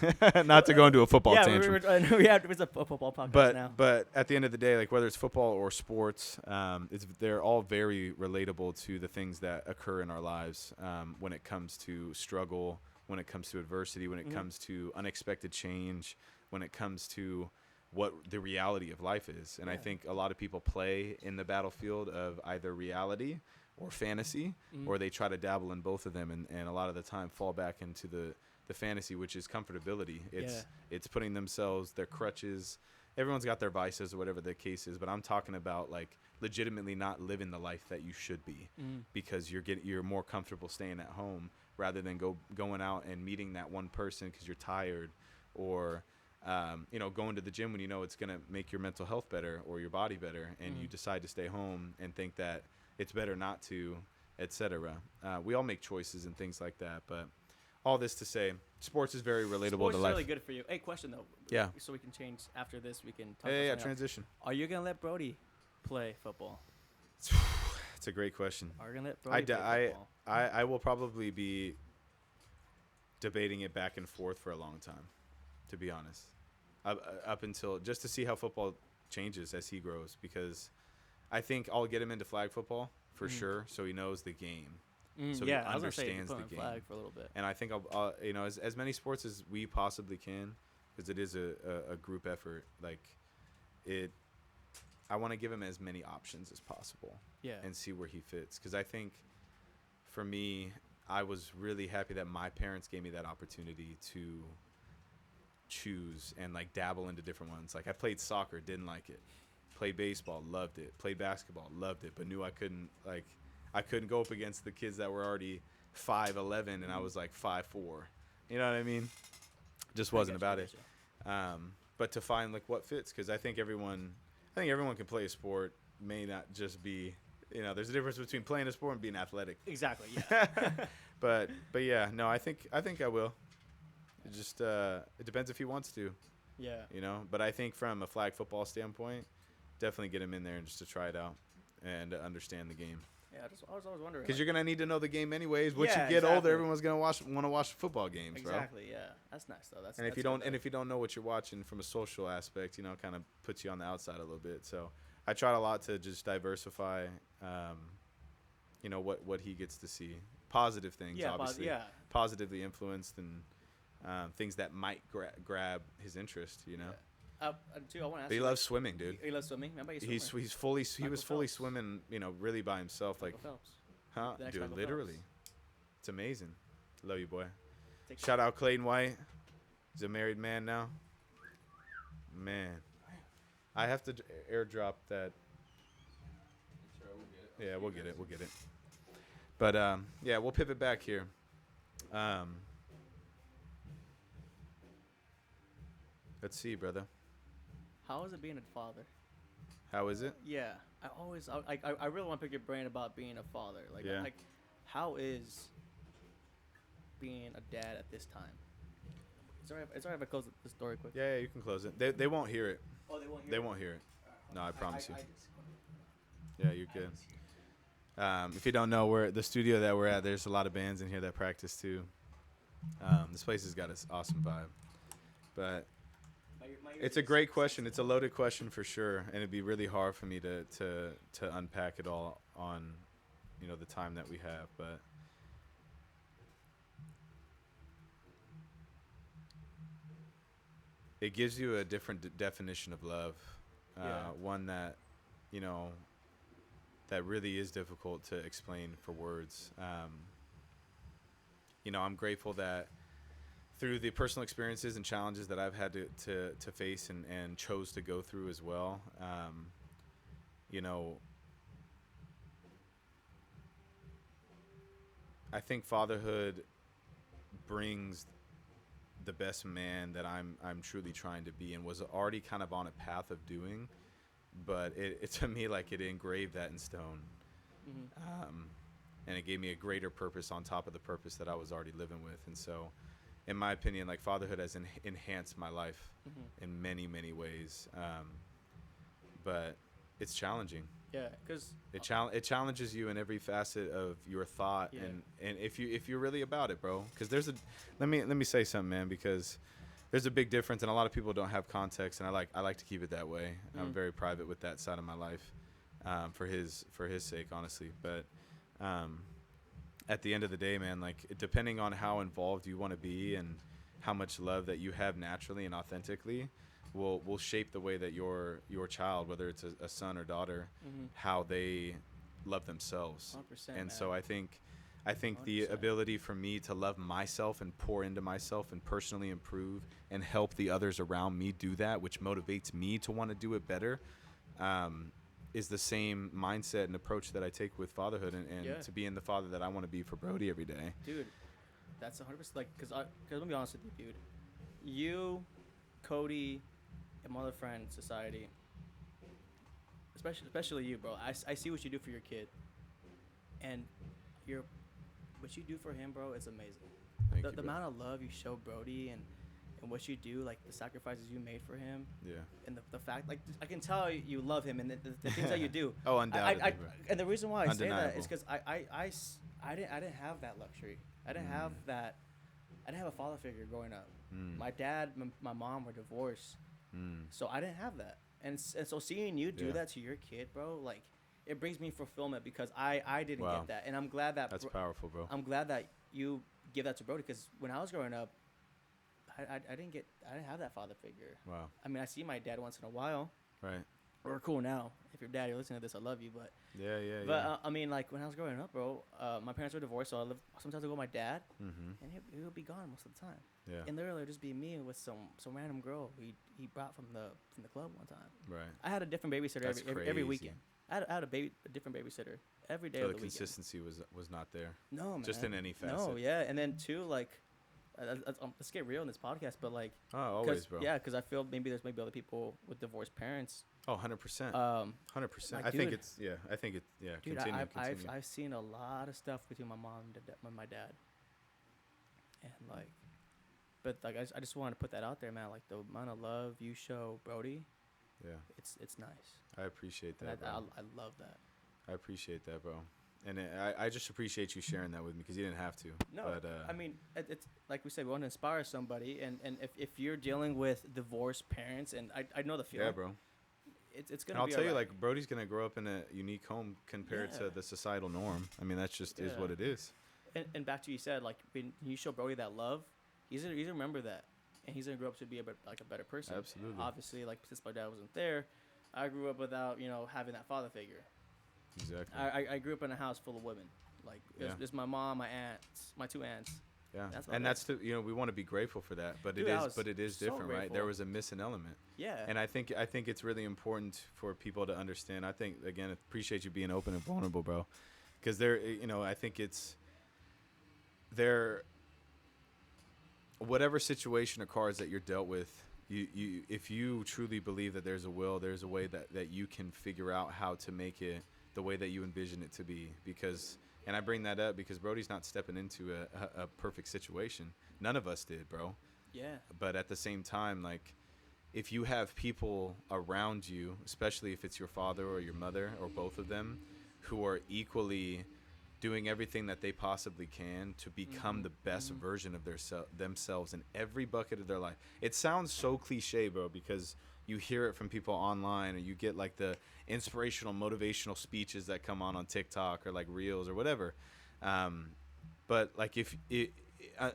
not to go into a football tantrum. It's a football podcast now. But at the end of the day, like whether it's football or sports, they're all very relatable to the things that occur in our lives, when it comes to struggle, when it comes to adversity, when it comes to unexpected change, when it comes to what the reality of life is. And I think a lot of people play in the battlefield of either reality or fantasy, or they try to dabble in both of them, and a lot of the time fall back into the fantasy, which is comfortability. It's putting themselves, their crutches. Everyone's got their vices or whatever the case is, but I'm talking about like legitimately not living the life that you should be, because you're more comfortable staying at home rather than going out and meeting that one person because you're tired, or going to the gym when you know it's gonna make your mental health better or your body better, and you decide to stay home and think that it's better not to, etc. We all make choices and things like that, but all this to say, sports is very relatable sports to is life. Really good for you. Hey, question though. Yeah. So we can change after this. We can talk Yeah, about transition. Are you gonna let Brody play football? It's a great question. Are you gonna let Brody play football? I will probably be debating it back and forth for a long time, to be honest, up until just to see how football changes as he grows, because I think I'll get him into flag football for sure, so he knows the game, so he understands the game. Flag for a little bit. And I think I'll as many sports as we possibly can, because it is a group effort. Like I want to give him as many options as possible, and see where he fits. Because I think for me, I was really happy that my parents gave me that opportunity to choose and like dabble into different ones. Like I played soccer, didn't like it. Played baseball, loved it. Played basketball, loved it. But knew I couldn't go up against the kids that were already 5'11" and I was like 5'4". You know what I mean? Just wasn't about it. But to find like what fits, because I think everyone can play a sport. May not just be, there's a difference between playing a sport and being athletic. Exactly. Yeah. but yeah, no, I think I will. It just it depends if he wants to. Yeah. You know, but I think from a flag football standpoint, definitely get him in there and just to try it out and to understand the game. Yeah, I was always wondering. Because Like, you're gonna need to know the game anyways. Once Yeah, you get older, exactly. everyone's gonna want to watch football games, bro. exactly. Yeah, that's nice though. And if that's you don't, good, and though. if you don't know what you're watching from a social aspect, you know, kind of puts you on the outside a little bit. So I tried a lot to just diversify, you know, what he gets to see, positive things, yeah, obviously, yeah, positively influenced, and things that might grab his interest, you know. yeah. Too, I want to ask But he you. loves swimming, dude. He loves swimming. Remember, he He was Michael fully Phelps. swimming, you know, really by himself, like, Michael Phelps. huh, The next dude, Michael literally. Phelps. It's amazing. Love you, boy. Take Shout out Clayton White. He's a married man now. Man, I have to airdrop that. Yeah, we'll get it. We'll get it. But yeah, we'll pivot back here. Let's see, brother. How is it being a father? How is it? Yeah, I really want to pick your brain about being a father. Like, Yeah. like, how is being a dad at this time? It's alright if I close the story quick. Yeah, you can close it. They won't hear it. Oh, they won't hear. They it? won't hear it. No, I promise you. just- Yeah, you're good. If you don't know, we're the studio that we're at. There's a lot of bands in here that practice too. This place has got an awesome vibe. But it's a great question. It's a loaded question for sure, and it'd be really hard for me to unpack it all on, you know, the time that we have. But it gives you a different definition of love, Yeah. one that, you know, that really is difficult to explain for words. You know, I'm grateful that through the personal experiences and challenges that I've had to face and chose to go through as well, you know, I think fatherhood brings the best man that I'm truly trying to be, and was already kind of on a path of doing, but it to me, like, it engraved that in stone. Mhm. And it gave me a greater purpose on top of the purpose that I was already living with. And so, in my opinion, like, fatherhood has enhanced my life Mhm. in many, many ways. But it's challenging. Yeah, because It challenges you in every facet of your thought, Yeah. and if you're really about it, bro. Because let me say something, man. Because there's a big difference, and a lot of people don't have context, and I like to keep it that way. I'm very private with that side of my life, for his sake, honestly. But at the end of the day, man, like, depending on how involved you want to be and how much love that you have naturally and authentically, will shape the way that your child, whether it's a son or daughter, how they love themselves. 100%, And man. so I think the 100%. ability for me to love myself and pour into myself and personally improve and help the others around me do that, which motivates me to want to do it better, is the same mindset and approach that I take with fatherhood, and Yeah. to being the father that I want to be for Brody every day. Dude, that's 100%. Like, cause let me be honest with you, dude. You, Cody, and my other friend, Society, especially you, bro. I see what you do for your kid, and what you do for him, bro, is amazing. Thank The you, bro. amount of love you show Brody and what you do, like the sacrifices you made for him, Yeah. and the fact, like, I can tell you love him and the things that you do. Oh, undoubtedly, bro. And the reason why I say that Undeniable. is because I didn't have that luxury. I didn't have that. I didn't have a father figure growing up. My dad, my mom were divorced, so I didn't have that. And so seeing you do Yeah. that to your kid, bro, like, it brings me fulfillment because I didn't Wow. get that, and I'm glad that That's powerful, bro. I'm glad that you give that to Brody, because when I was growing up, I didn't have that father figure. Wow. I mean, I see my dad once in a while. Right. We're cool now. If your dad, you're listening to this, I love you. But Yeah. I mean, like, when I was growing up, bro, my parents were divorced, so sometimes I go with my dad, Mm-hmm. and he would be gone most of the time. Yeah. And literally, it'd just be me with some random girl he brought from the club one time. Right. I had a different babysitter That's every crazy. weekend. I had a different babysitter every day So of the the weekend. consistency was not there. No, man. Just in any facet. No, yeah, and then too, like, let's get real in this podcast, but like, Oh, always, bro. Yeah, because I feel there's maybe other people with divorced parents. Oh, 100%. 100%. like, I think dude- it's yeah. Dude, Continue. I've seen a lot of stuff between my mom and my dad, and like, But like I just wanted to put that out there, man. Like the amount of love you show Brody, Yeah. it's nice. I appreciate And that, bro. I love that. I appreciate that, bro. And I just appreciate you sharing that with me because you didn't have to. No, But I mean, it's like we said, we want to inspire somebody, and if you're dealing with divorced parents, and I know the feeling. yeah, bro. It's And gonna I'll be tell you, alright. like Brody's gonna grow up in a unique home compared Yeah. to the societal norm. I mean, that's just is Yeah. what it is. And back to you said, like when you show Brody that love, he's gonna remember that, and he's gonna grow up to be a better person. Absolutely. Obviously, like since my dad wasn't there, I grew up without having that father figure. Exactly. I grew up in a house full of women. Like it's my mom, my aunts, my two aunts. Yeah, That's what and it that's the we want to be grateful for that, but Dude, I was it is so different, right? There grateful. was a missing element, Yeah. and I think it's really important for people to understand. I think again, appreciate you being open and vulnerable, bro, because I think it's there. Whatever situation or cards that you're dealt with, you if you truly believe that there's a will, there's a way that you can figure out how to make it the way that you envision it to be, because. And I bring that up because Brody's not stepping into a perfect situation. None of us did, bro. Yeah. But at the same time, like, if you have people around you, especially if it's your father or your mother or both of them, who are equally doing everything that they possibly can to become the best version of themselves in every bucket of their life. It sounds so cliche, bro, because you hear it from people online, or you get like the inspirational, motivational speeches that come on TikTok or like Reels or whatever. But like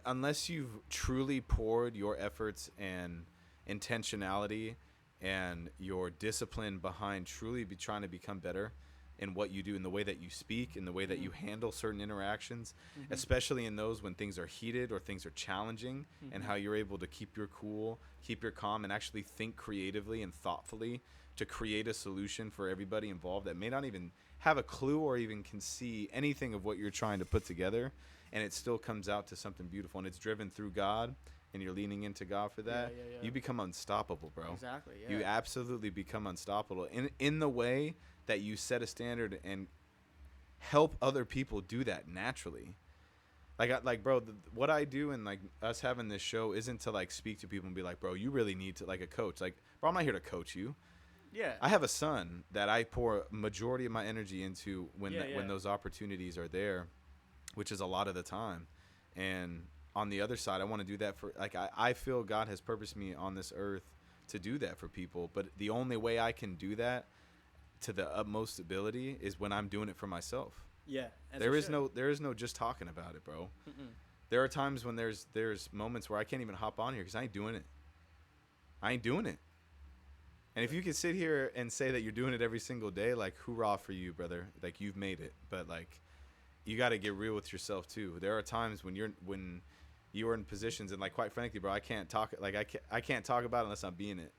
unless you've truly poured your efforts and intentionality and your discipline behind truly trying to become better in what you do, in the way that you speak, in the way that you handle certain interactions, especially in those when things are heated or things are challenging, and how you're able to keep your cool, keep your calm, and actually think creatively and thoughtfully to create a solution for everybody involved that may not even have a clue or even can see anything of what you're trying to put together, and it still comes out to something beautiful, and it's driven through God, and you're leaning into God for that. Yeah. You become unstoppable, bro. Exactly. Yeah. You absolutely become unstoppable in the way that you set a standard and help other people do that naturally. Like bro, what I do and like us having this show isn't to like speak to people and be like, bro, you really need to, like a coach. Like, bro, I'm not here to coach you. Yeah. I have a son that I pour majority of my energy into when Yeah. when those opportunities are there, which is a lot of the time. And on the other side, I want to do that for, like, I feel God has purposed me on this earth to do that for people. But the only way I can do that to the utmost ability is when I'm doing it for myself. Yeah. There is no just talking about it, bro. There are times when there's moments where I can't even hop on here because I ain't doing it. And if you could sit here and say that you're doing it every single day, like, hoorah for you, brother. Like, you've made it. But like, you got to get real with yourself too. There are times when you're in positions, and like, quite frankly, bro, I can't talk about it unless I'm being it.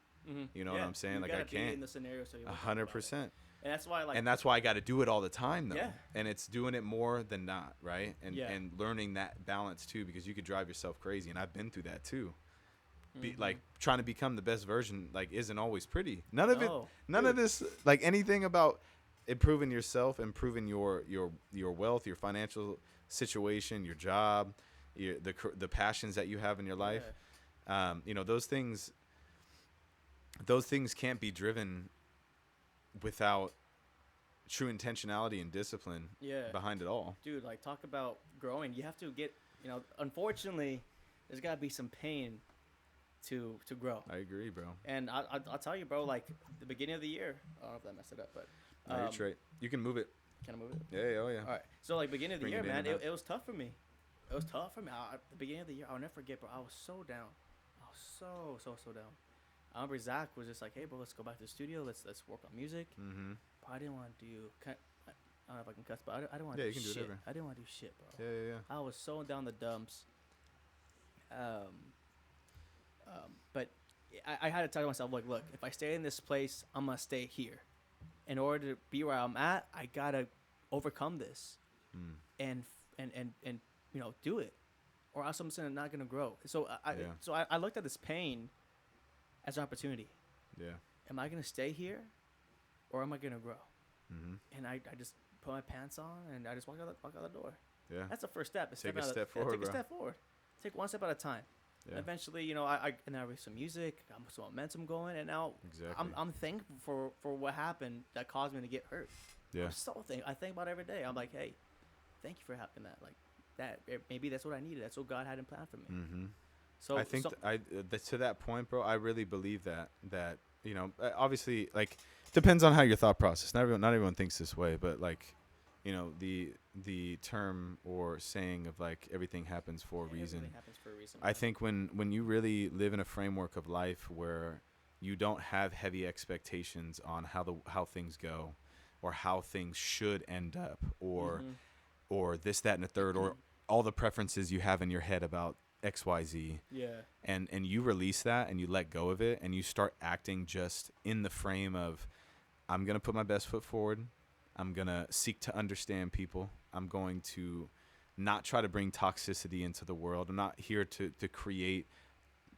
You know what I'm saying? Like, I can't. Be in the scenario, so 100%. And that's why, like, And that's why I got to do it all the time, though. Yeah. And it's doing it more than not, right? And Yeah. and learning that balance too, because you could drive yourself crazy, and I've been through that too. Like, trying to become the best version, like, isn't always pretty. None of this, like, anything about improving yourself, improving your wealth, your financial situation, your job, the passions that you have in your life. Those things can't be driven without true intentionality and discipline behind it all. Dude, like, talk about growing. You have to get, unfortunately, there's got to be some pain to grow. I agree, bro. And I'll tell you, bro, like, the beginning of the year, I don't know if that messed it up, but No, you're straight. You can move it. can I move it? Yeah, oh yeah. All right. So, like, beginning of the Bring year, it in man, and out. it was tough for me. It was tough for me. At the beginning of the year, I'll never forget, bro. I was so down. I was so down. I remember Zach was just like, "Hey, bro, let's go back to the studio. Let's work on music." Mm-hmm. But I didn't want to do. I don't know if I can cuss, but I didn't want to Yeah, do you can do shit. whatever. I didn't want to do shit, bro. Yeah. I was so down the dumps. But I had to tell myself, like, look, if I stay in this place, I'm gonna stay here. In order to be where I'm at, I gotta overcome this, and do it, or else I'm not gonna grow. So I looked at this pain as an opportunity. Yeah. Am I gonna stay here, or am I gonna grow? Mm-hmm. And I just put my pants on and I just walk out the door. Yeah. That's the first step. Take a step forward, Take a bro. step forward. Take one step at a time. Yeah. Eventually, you know, I and then I released some music, got some momentum going, and now Exactly. I'm thankful for what happened that caused me to get hurt. Yeah. I think about it every day. I'm like, hey, thank you for having that. Like that, maybe that's what I needed. That's what God had in plan for me. Mm-hmm. So I think to that point, bro, I really believe that you know, obviously, like, depends on how your thought process. Not everyone thinks this way, but like, you know, the term or saying of like everything happens for a reason. Everything happens for a reason. I think when you really live in a framework of life where you don't have heavy expectations on how things go, or how things should end up, or this, that, and the third, or all the preferences you have in your head about XYZ. Yeah. And you release that and you let go of it and you start acting just in the frame of, I'm going to put my best foot forward. I'm going to seek to understand people. I'm going to not try to bring toxicity into the world. I'm not here to create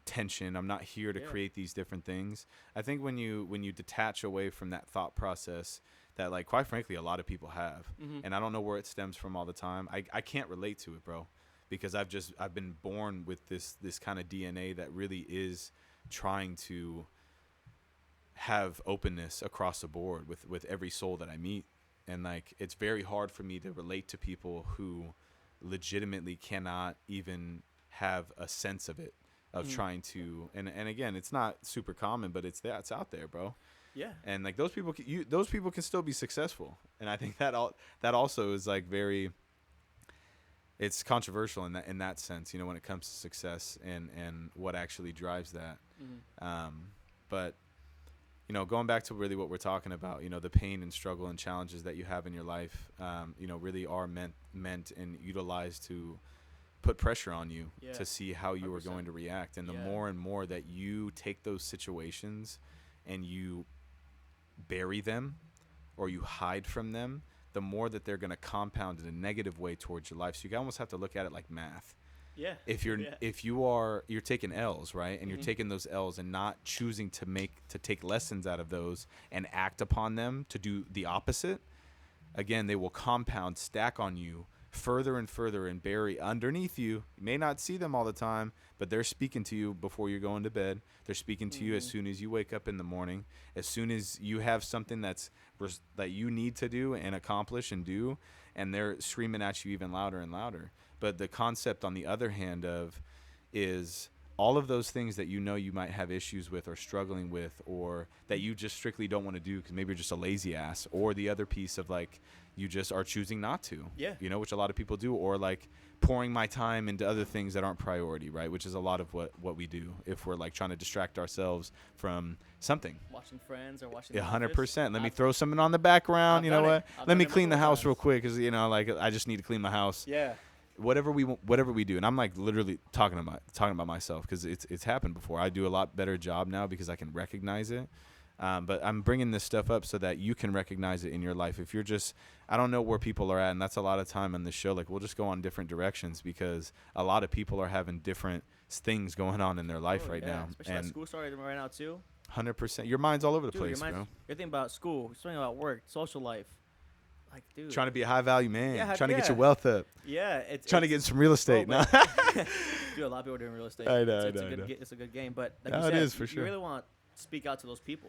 tension. I'm not here to create these different things. I think when you detach away from that thought process that, like, quite frankly, a lot of people have, and I don't know where it stems from all the time. I can't relate to it, bro, because I've been born with this kind of DNA that really is trying to have openness across the board with every soul that I meet. And like, it's very hard for me to relate to people who legitimately cannot even have a sense of it, of trying to, and again, it's not super common, but it's out there, bro. Yeah. And like, those people can still be successful. And I think that also is like very, it's controversial in that sense, you know, when it comes to success and what actually drives that. But you know, going back to really what we're talking about, you know, the pain and struggle and challenges that you have in your life, you know, really are meant and utilized to put pressure on you to see how you 100%. Are going to react. And the more and more that you take those situations and you bury them or you hide from them, the more that they're going to compound in a negative way towards your life. So you almost have to look at it like math. Yeah. If you're taking L's, right, and you're taking those L's and not choosing to take lessons out of those and act upon them to do the opposite, again, they will compound, stack on you further and further and bury underneath you. You may not see them all the time, but they're speaking to you before you're going to bed. They're speaking to you as soon as you wake up in the morning. As soon as you have something that you need to do and accomplish and do, and they're screaming at you even louder and louder. But the concept, on the other hand, is all of those things that you know you might have issues with or struggling with, or that you just strictly don't want to do because maybe you're just a lazy ass, or the other piece of like you just are choosing not to, you know, which a lot of people do, or like pouring my time into other things that aren't priority, right? Which is a lot of what we do if we're like trying to distract ourselves from something. Watching Friends or watching 100%. Let me throw something on the background. You know what? Let me clean the house real quick because, you know, like I just need to clean my house. Yeah. Whatever we do, and I'm like literally talking about myself because it's happened before. I do a lot better job now because I can recognize it. But I'm bringing this stuff up so that you can recognize it in your life. If you're just, I don't know where people are at, and that's a lot of time on this show. Like, we'll just go on different directions because a lot of people are having different things going on in their life right now. Especially and school started right now too. 100%. Your mind's all over the place, bro. You're thinking about school. You're thinking about work, social life. Like, dude. Trying to be a high value man. Trying to get your wealth up. Yeah. Trying to get some real estate. Dude, a lot of people are doing real estate. I know. It's a good game. But like you said, it is for sure. You really want to speak out to those people.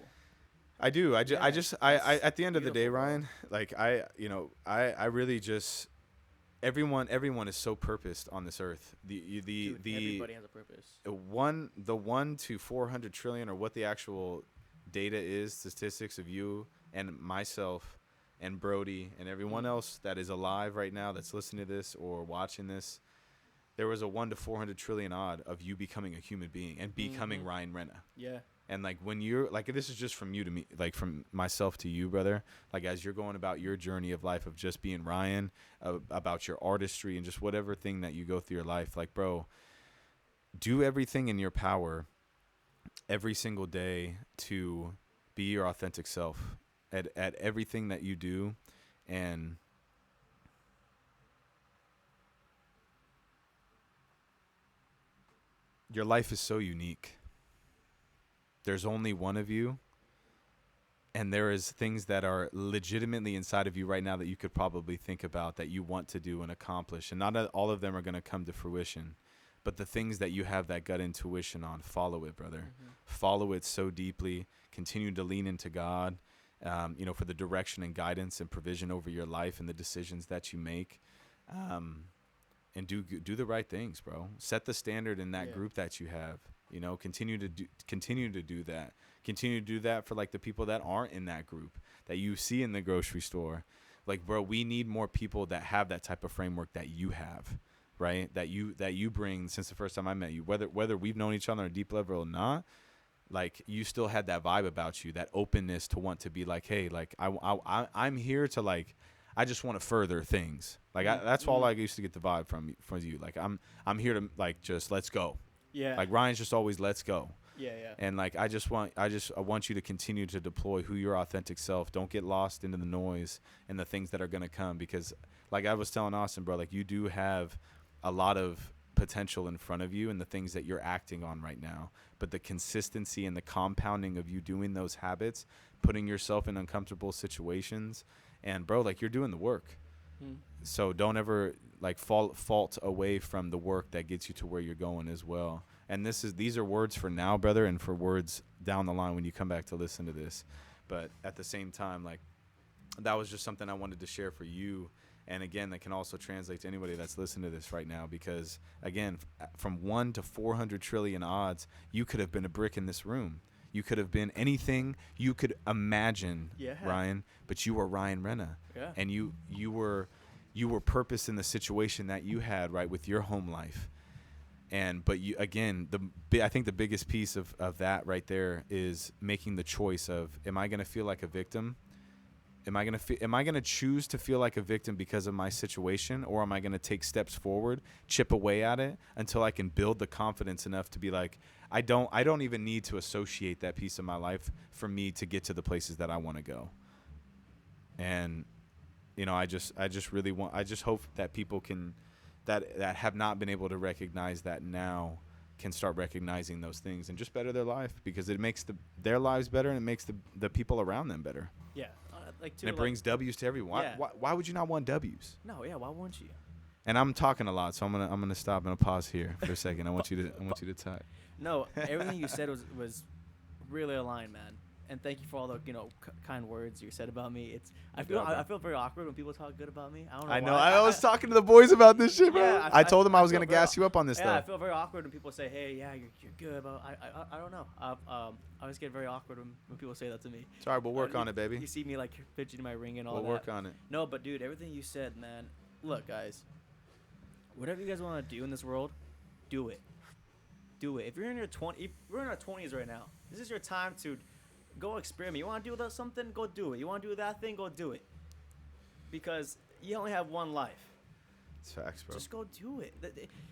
I do. I at the end of the day, Ryan, like I really just, everyone is so purposed on this earth. Everybody has a purpose. The 1 to 400 trillion, or what the actual data is, statistics of you and myself and Brody and everyone else that is alive right now that's listening to this or watching this. There was a 1 to 400 trillion odd of you becoming a human being and becoming Ryan Rena. Yeah. And like, when you're like, this is just from you to me, like from myself to you, brother, like as you're going about your journey of life of just being Ryan, about your artistry and just whatever thing that you go through your life, like, bro, do everything in your power every single day to be your authentic self at everything that you do. And your life is so unique. There's only one of you, and there is things that are legitimately inside of you right now that you could probably think about that you want to do and accomplish, and not all of them are going to come to fruition, But the things that you have that gut intuition on, follow it, brother. Mm-hmm. Follow it so deeply. Continue to lean into God, for the direction and guidance and provision over your life and the decisions that you make. And do the right things, bro. Set the standard in that group that you have. Continue to do that. Continue to do that for like the people that aren't in that group that you see in the grocery store. Like, bro, we need more people that have that type of framework that you have, right? That you bring since the first time I met you. Whether we've known each other on a deep level or not, like you still had that vibe about you, that openness to want to be like, hey, like I'm here to like, I just want to further things. Like that's all I used to get the vibe from you. Like I'm here to like just let's go. Yeah. Like Ryan's just always let's go. Yeah. And like I want you to continue to deploy who your authentic self. Don't get lost into the noise and the things that are gonna come, because like I was telling Austin, bro, like you do have a lot of potential in front of you and the things that you're acting on right now. But the consistency and the compounding of you doing those habits, putting yourself in uncomfortable situations, and bro, like you're doing the work. So don't ever like fault away from the work that gets you to where you're going as well. And these are words for now, brother, and for words down the line when you come back to listen to this. But at the same time, like that was just something I wanted to share for you. And again, that can also translate to anybody that's listening to this right now, because again, from 1 to 400 trillion odds, you could have been a brick in this room. You could have been anything you could imagine, Ryan, but you were Ryan Rena. Yeah. And you were purpose in the situation that you had, right, with your home life. But you, again, I think the biggest piece of that right there is making the choice of, am I going to feel like a victim? Am I going to choose to feel like a victim because of my situation, or am I going to take steps forward, chip away at it until I can build the confidence enough to be like, I don't even need to associate that piece of my life for me to get to the places that I want to go. And I just hope that people can that have not been able to recognize that now can start recognizing those things and just better their life, because it makes their lives better and it makes the people around them better. Yeah. And it brings W's to everyone. Why would you not want W's? No, yeah, why wouldn't you? And I'm talking a lot, so I'm gonna stop and pause here for a second. I want you to talk. No, everything you said was really aligned, man. And thank you for all the kind words you said about me. I feel very awkward when people talk good about me. I don't know. I know. I was talking to the boys about this shit, bro. Yeah, I told them I was gonna gas you up on this stuff. Yeah, I feel very awkward when people say, "Hey, yeah, you're good," but I don't know. I always get very awkward when people say that to me. Sorry, we'll work on it, baby. You see me like fidgeting my ring and all that. We'll work on it. No, but dude, everything you said, man. Look, guys, whatever you guys want to do in this world, do it. Do it. If we're in our 20s right now, this is your time to go experiment. You want to do something? Go do it. You want to do that thing? Go do it. Because you only have one life. It's facts, bro. Just go do it.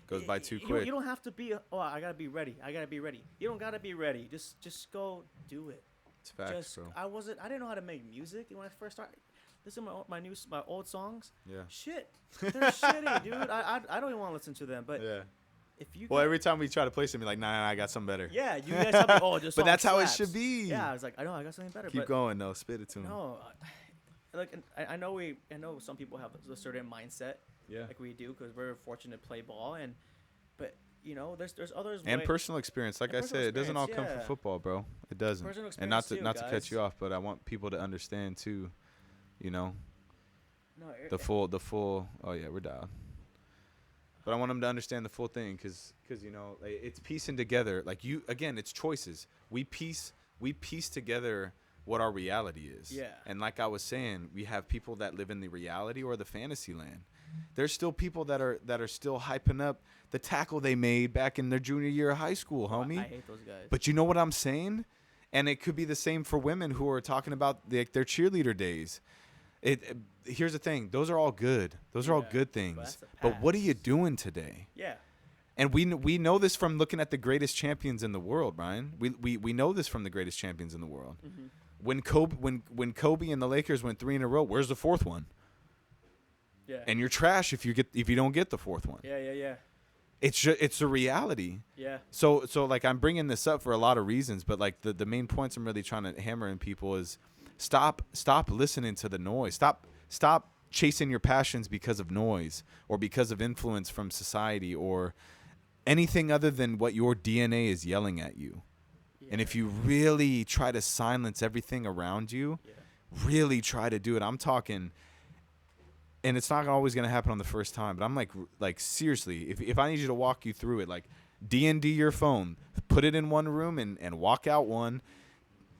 Goes by too quick. You don't have to be, I got to be ready. I got to be ready. You don't got to be ready. Just go do it. It's facts, bro. I didn't know how to make music when I first started. Listen to my old songs. Yeah. Shit. They're shitty, dude. I don't even want to listen to them. But yeah. Every time we try to play something, like, nah, I got something better. Yeah, you guys tell me, this but that's slaps. how it should be. Yeah, I was like, I know, I got something better. Keep going, though. Spit it to me. No, I know some people have a certain mindset. Yeah. Like we do, because we're fortunate to play ball, but there's others. And personal experience, like I said, it doesn't all come from football, bro. It doesn't. Personal experience and not to cut you off, but I want people to understand too. No. The full. Oh yeah, we're dialed. But I want them to understand the full thing, because like, it's piecing together. Like it's choices. We piece together what our reality is. Yeah. And like I was saying, we have people that live in the reality or the fantasy land. There's still people that are still hyping up the tackle they made back in their junior year of high school, homie. I hate those guys. But you know what I'm saying? And it could be the same for women who are talking about their cheerleader days. Here's the thing. Those are all good. Those are all good things. But what are you doing today? Yeah. And we know this from looking at the greatest champions in the world, Brian. We know this from the greatest champions in the world. Mm-hmm. When Kobe and the Lakers went 3 in a row, where's the fourth one? Yeah. And you're trash if you don't get the fourth one. Yeah. It's a reality. Yeah. So like I'm bringing this up for a lot of reasons, but like the main points I'm really trying to hammer in people is stop listening to the noise. Stop chasing your passions because of noise or because of influence from society anything other than what your DNA is yelling at you. Yeah. And if you really try to silence everything around you, Yeah. really try to do it. I'm talking, and it's not always going to happen on the first time, but I'm like seriously, if I need you to walk you through it, like D&D your phone, put it in one room and walk out one.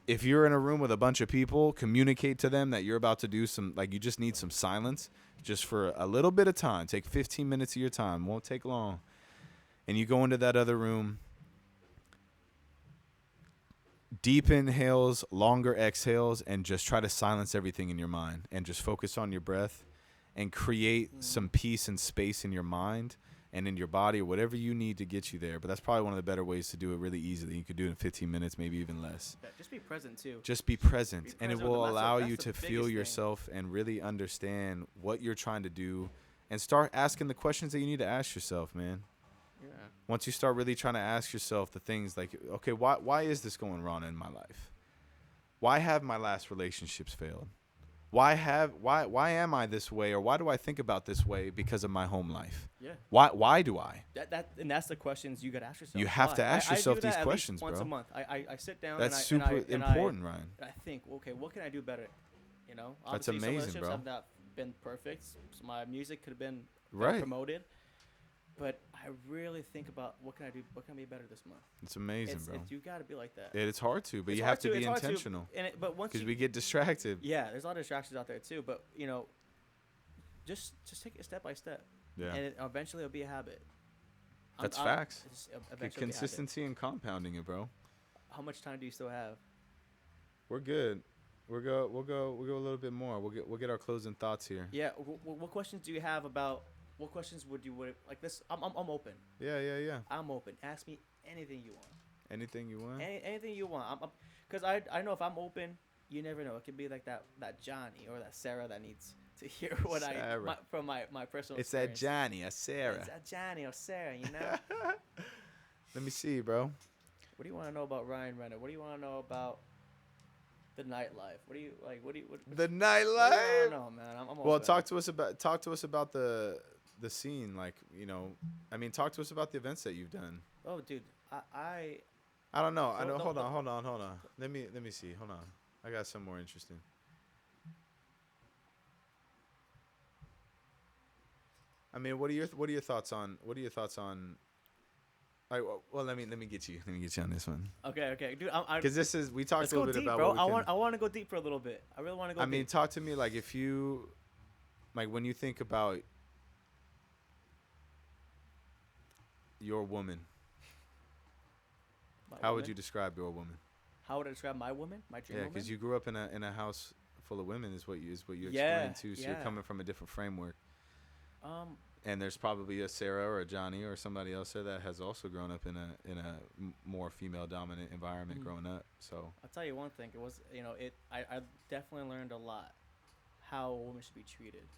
If you're in a room with a bunch of people, communicate to them that you're about to do some, like you just need some silence just for a little bit of time. Take 15 minutes of your time. Won't take long. And you go into that other room. Deep inhales, longer exhales, and just try to silence everything in your mind and just focus on your breath and create some peace and space in your mind and in your body or whatever you need to get you there. But that's probably one of the better ways to do it really easily. You could do it in 15 minutes, maybe even less. Yeah, just be present too. Just be present. Be And it present will with them. allow That's you the to biggest feel thing. yourself and really understand what you're trying to do and start asking the questions that you need to ask yourself, man. Yeah. Once you start really trying to ask yourself the things like, okay, why is this going wrong in my life? Why have my last relationships failed? Why am I this way, or why do I think about this way because of my home life? Yeah. Why do I? And that's the questions you gotta ask yourself. You have Why? to ask I yourself do that these at least questions, once bro. a month. I sit down. That's and I, super and important, I, Ryan. And I think, okay, what can I do better? You know, That's obviously, some amazing, relationships bro. have not been perfect. So my music could have been Right. promoted, but I really think about what can I do? What can I be better this month? It's amazing, bro. You gotta be like that. It's hard to, but It's you hard have to be it's hard intentional but once because you, we get distracted. yeah, there's a lot of distractions out there too. But you know, just take it step by step, Yeah, and eventually it'll be a habit. that's facts. Eventually it'll be a habit. Consistency and compounding it, bro. How much time do you still have? We're good. We'll go a little bit more. We'll get our closing thoughts here. Yeah. What questions do you have about? What questions would like this? I'm open. Yeah. I'm open. Ask me anything you want. Anything you want? Anything you want. Because I know if I'm open, you never know. It could be like that Johnny or that Sarah that needs to hear what Sarah. from my personal. It's that experience. Johnny, a Sarah. It's that Johnny or Sarah. You know. Let me see, bro. What do you want to know about Ryan Renner? What do you want to know about the nightlife? What do you like? What do you? The What do you nightlife. know, man? I'm Well, open. talk to us about the scene. Like, you know, I mean, talk to us about the events that you've done. Oh, dude, I I don't know. No, Hold on. Let me see. Hold on. I got some more interesting. I mean, what are your thoughts on? All right, well, let me get you. Let me get you on this one. okay, dude. Because this is we talked Let's a go little bit deep, about bro. what we can, I want to go deep for a little bit. I really want to go. I mean, deep. talk to me like if you, like when you think about your woman, My how would woman? you describe your woman? How would I describe my woman? My dream Yeah, woman? because you grew up in a house full of women is what you Yeah, explained too. So you're yeah. coming from a different framework. Um, And there's probably a Sarah or a Johnny or somebody else there that has also grown up in a more female dominant environment growing up. So I'll tell you one thing. It was, I definitely learned a lot how a woman should be treated.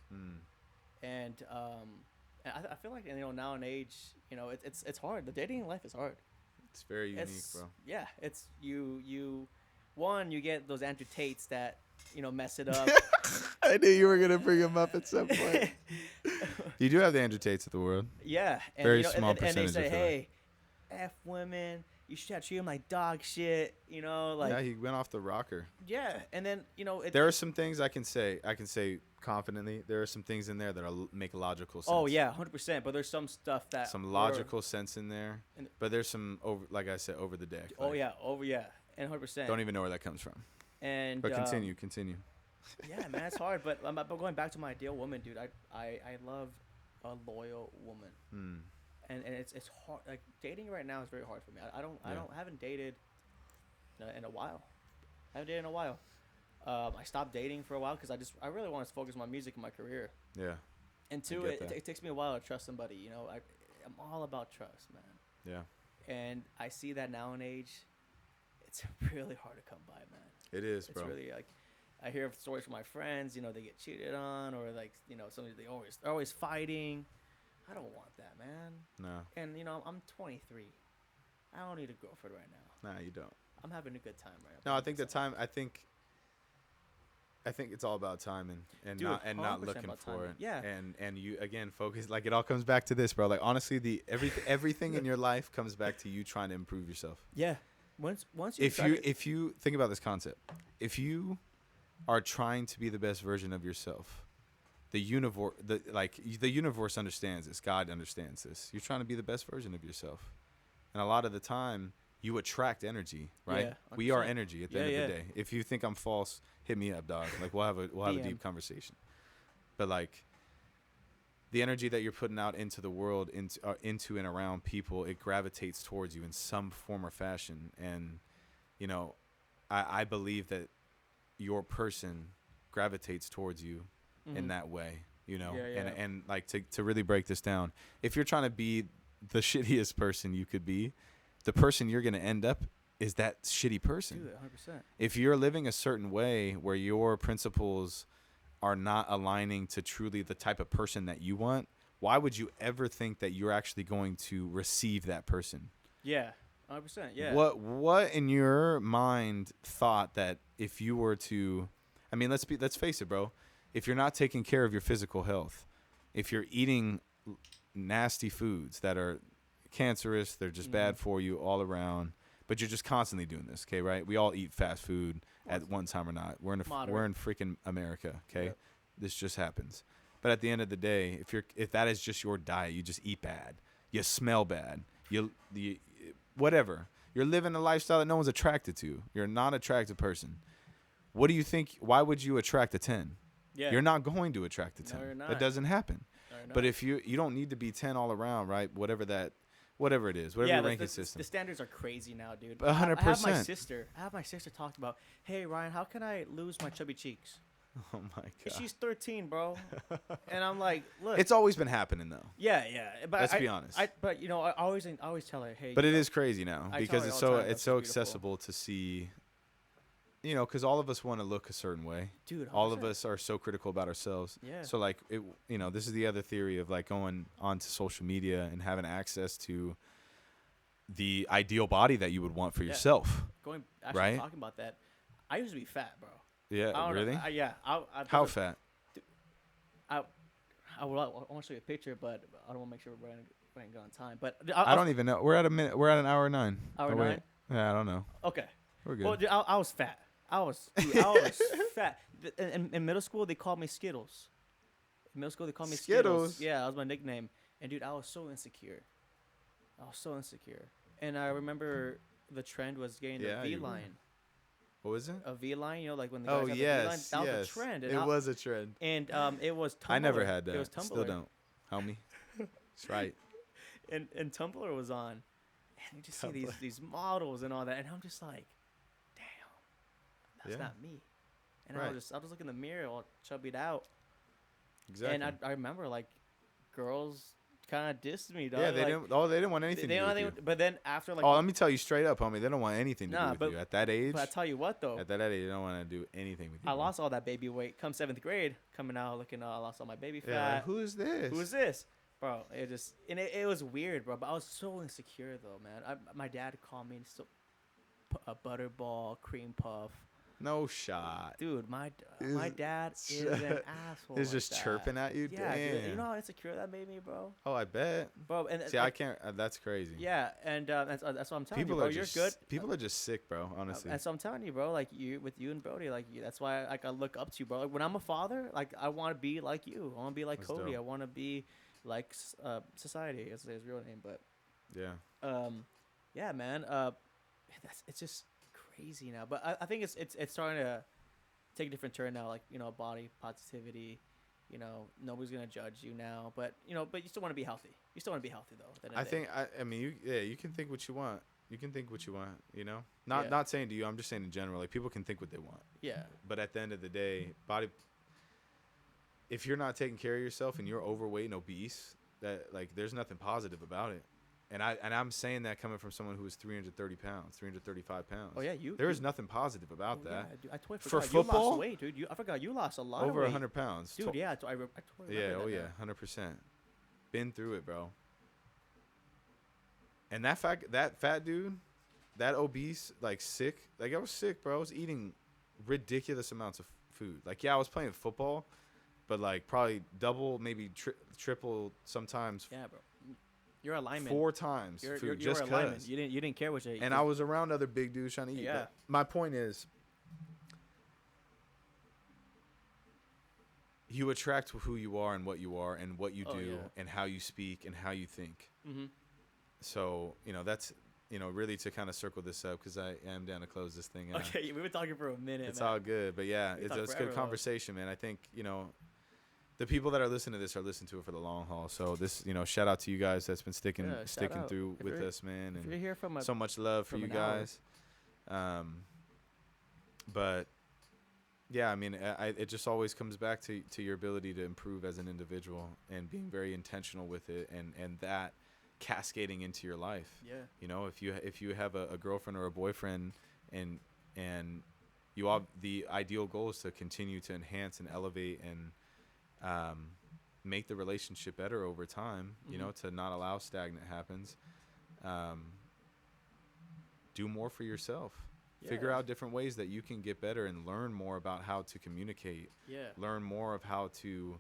And I feel like, now in age, it's hard. The dating life is hard. it's very unique, It's, bro. yeah, it's you get those Andrew Tates that, mess it up. I knew you were gonna bring him up at some point. You do have the Andrew Tates of the world. Yeah. And, Very small and they percentage, I say, feel hey, F women, you should treat them like dog shit, like. Yeah, he went off the rocker. Yeah, and then, There are some things I can say confidently. There are some things in there that make logical sense. Oh, yeah, 100%. But there's some stuff that. Some logical sense in there. And- But there's some, like I said, over the deck. Oh, like, yeah. And 100%. Don't even know where that comes from. And. But continue. Yeah, man, it's hard. But going back to my ideal woman, dude, I love a loyal woman. And it's hard. Like, dating right now is very hard for me. I haven't dated in a while. I stopped dating for a while because I really want to focus on my music and my career. Yeah. And two, get that. it takes me a while to trust somebody. I'm all about trust, man. Yeah. And I see that now in age, it's really hard to come by, man. It is, It's bro. really like, I hear stories from my friends. They get cheated on, or like, somebody they're always fighting. I don't want that, man. No. And I'm 23. I don't need a girlfriend right now. Nah, you don't. I'm having a good time right now. No, I think the time. I think I think it's all about timing and Dude, not 100% looking about for timing. it. Yeah. And you again focus, like, it all comes back to this, bro. Like, honestly, everything in your life comes back to you trying to improve yourself. Yeah. Once you If you think about this concept, if you are trying to be the best version of yourself, the universe understands this. God understands this. You're trying to be the best version of yourself, and a lot of the time you attract energy, right? Yeah, We are 100%. energy at the Yeah, end of yeah. the day. If you think I'm false, hit me up, dog. Like, we'll have a DM. deep conversation. But like, the energy that you're putting out into the world, into and around people, it gravitates towards you in some form or fashion. And you know, I believe that your person gravitates towards you in that way, you know. Yeah, yeah. And like, to really break this down, if you're trying to be the shittiest person you could be, the person you're going to end up is that shitty person. Dude, 100%. If you're living a certain way where your principles are not aligning to truly the type of person that you want, why would you ever think that you're actually going to receive that person? Yeah. 100%. Yeah. What in your mind thought that if you were to, I mean, let's face it, bro. If you're not taking care of your physical health, if you're eating nasty foods that are cancerous, they're just bad for you all around, but you're just constantly doing this, okay, right? We all eat fast food at one time or not. We're in freaking America, okay? Yep. This just happens. But at the end of the day, if that is just your diet, you just eat bad, you smell bad, you whatever. You're living a lifestyle that no one's attracted to. You're a non-attractive person. What do you think? Why would you attract a 10? Yeah. You're not going to attract a 10. No, you're not. That doesn't happen. No, you're not. But if you don't need to be 10 all around, right? Whatever it is, whatever your ranking system. The standards are crazy now, dude. 100%. I have my sister talked about, hey, Ryan, how can I lose my chubby cheeks? Oh my god. She's 13, bro. And I'm like, look. It's always been happening though. Yeah. But Let's be honest. But you know, I always tell her, hey. But it is crazy now I because tell it's her all the so time, it's that's so beautiful. accessible to see. You know, because all of us want to look a certain way. Dude, 100%. All of us are so critical about ourselves. Yeah. So like, this is the other theory of like going onto social media and having access to the ideal body that you would want for yourself. Right? Talking about that, I used to be fat, bro. Yeah, really? How fat? I want to show you a picture, but I don't want to make sure we're running on time. But I don't even know. We're at a minute. We're at an hour 9. Hour Oh, wait. 9? Yeah, I don't know. Okay. We're good. Well, dude, I was fat. I was fat. In middle school, they called me Skittles. In middle school, they called me Skittles. Yeah, that was my nickname. And dude, I was so insecure. And I remember the trend was getting the V line. What was it? A V line, you know, like when the guys had the V line. That was a trend. And it was a trend. And it was Tumblr. I never had that. It was Tumblr. Still don't. Homie. That's right. And Tumblr was on. And you just see these models and all that. And I'm just like, damn, that's not me. And I was looking in the mirror all chubbied out. Exactly. And I remember, like, girls kind of dissed me, dog. Yeah, they like, didn't want anything to do with you. But then after, like... let me tell you straight up, homie. They don't want anything to do with you. At that age... But I tell you what, though. At that age, they don't want to do anything with you. I lost all that baby weight. Come 7th grade, coming out looking, I lost all my baby fat. Yeah, like, who is this? Bro, it was weird, bro. But I was so insecure, though, man. My dad called me a butterball, cream puff. No shot. Dude, my dad is an asshole. He's just chirping at you? Yeah, damn. dude, you know how insecure that made me, bro? Oh, I bet. Bro, and see, I can't. That's crazy. Yeah, and that's what I'm telling people you, bro. Are You're just, good. People are just sick, bro, honestly. That's what I'm telling you, bro. Like, with you and Brody, like, that's why I look up to you, bro. Like, when I'm a father, like, I want to be like you. I want to be like that's Cody. dope. I want to be like Society. That's his real name, but... Yeah. Yeah, man. It's just crazy now. But I think it's starting to take a different turn now, like, you know, body positivity, you know, nobody's gonna judge you now, but you still want to be healthy. You still want to be healthy though. I mean, you can think what you want. You can think what you want, you know. Not saying to you, I'm just saying in general. Like, people can think what they want. Yeah. But at the end of the day, if you're not taking care of yourself and you're overweight and obese, that, like, there's nothing positive about it. And I'm saying that coming from someone who is 330 pounds, 335 pounds. Oh yeah, there is nothing positive about that. Yeah, dude, I totally for forgot. football, you lost weight, dude. I forgot you lost a lot. Over of weight. 100 pounds, dude. Yeah, I totally remember that 100%. Been through it, bro. And that fat dude, that obese, like, sick, like, I was sick, bro. I was eating ridiculous amounts of food. Like, yeah, I was playing football, but like probably double, maybe triple sometimes. Yeah, bro. You're a lineman. 4 times You're, food you're, just you're a lineman. cause. You didn't care what you ate. And I was around other big dudes trying to eat. Yeah. But my point is, you attract who you are and what you are and what you do and how you speak and how you think. Mm-hmm. So, that's, really to kind of circle this up, because I am down to close this thing out. Okay, we've been talking for a minute. It's man. all good. But yeah, it's good conversation, man. I think, the people that are listening to this are listening to it for the long haul. So this, shout out to you guys that's been sticking through with us, man. If And you're here from so much love for you guys. But yeah, I mean, it just always comes back to your ability to improve as an individual and being very intentional with it, and that cascading into your life. Yeah. If you have a girlfriend or a boyfriend, and you all, the ideal goal is to continue to enhance and elevate and make the relationship better over time. To not allow stagnant happens. Do more for yourself. Figure out different ways that you can get better and learn more about how to communicate. Learn more of how to,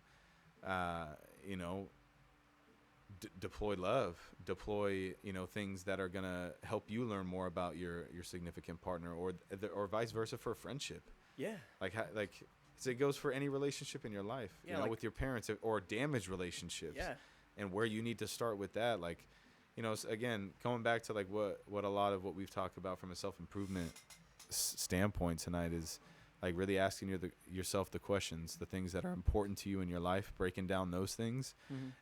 deploy love, deploy, things that are going to help you learn more about your significant partner, or vice versa for a friendship. Yeah. Like it goes for any relationship in your life, with your parents or damaged relationships. Yeah. And where you need to start with that. Like, again, going back to like what a lot of what we've talked about from a self-improvement standpoint tonight is like really asking yourself the questions, the things that are important to you in your life, breaking down those things,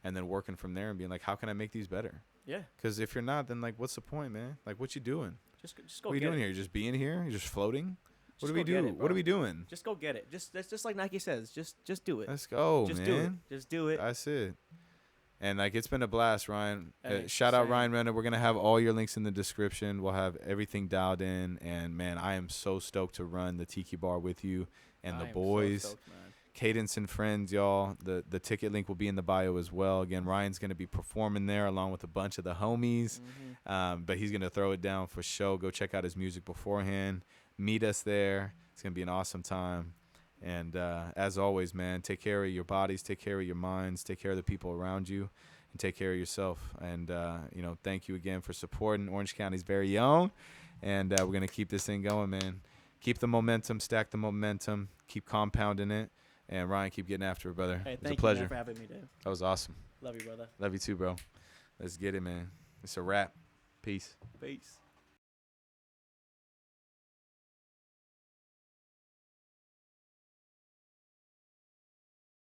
and then working from there and being like, how can I make these better? Yeah. Because if you're not, then like, what's the point, man? Like, what you doing? Just go. What are you doing here? You're just being here? You're just floating? What do we do? What are we doing? Just go get it. That's just like Nike says. Just do it. Let's go, man. Do it. Just do it. That's it. And like, it's been a blast, Ryan. Shout out Ryan Rena. We're gonna have all your links in the description. We'll have everything dialed in. And man, I am so stoked to run the Tiki Bar with you and the boys. So stoked, man. Cadence and friends, y'all. The ticket link will be in the bio as well. Again, Ryan's gonna be performing there along with a bunch of the homies. But he's gonna throw it down for show. Go check out his music beforehand. Meet us there. It's gonna be an awesome time. And as always, man, take care of your bodies, take care of your minds, take care of the people around you, and take care of yourself. And, thank you again for supporting Orange County's very own. And we're going to keep this thing going, man. Keep the momentum, stack the momentum, keep compounding it. And, Ryan, keep getting after it, brother. Hey, it was a pleasure. Thank you for having me, dude. That was awesome. Love you, brother. Love you too, bro. Let's get it, man. It's a wrap. Peace. Peace.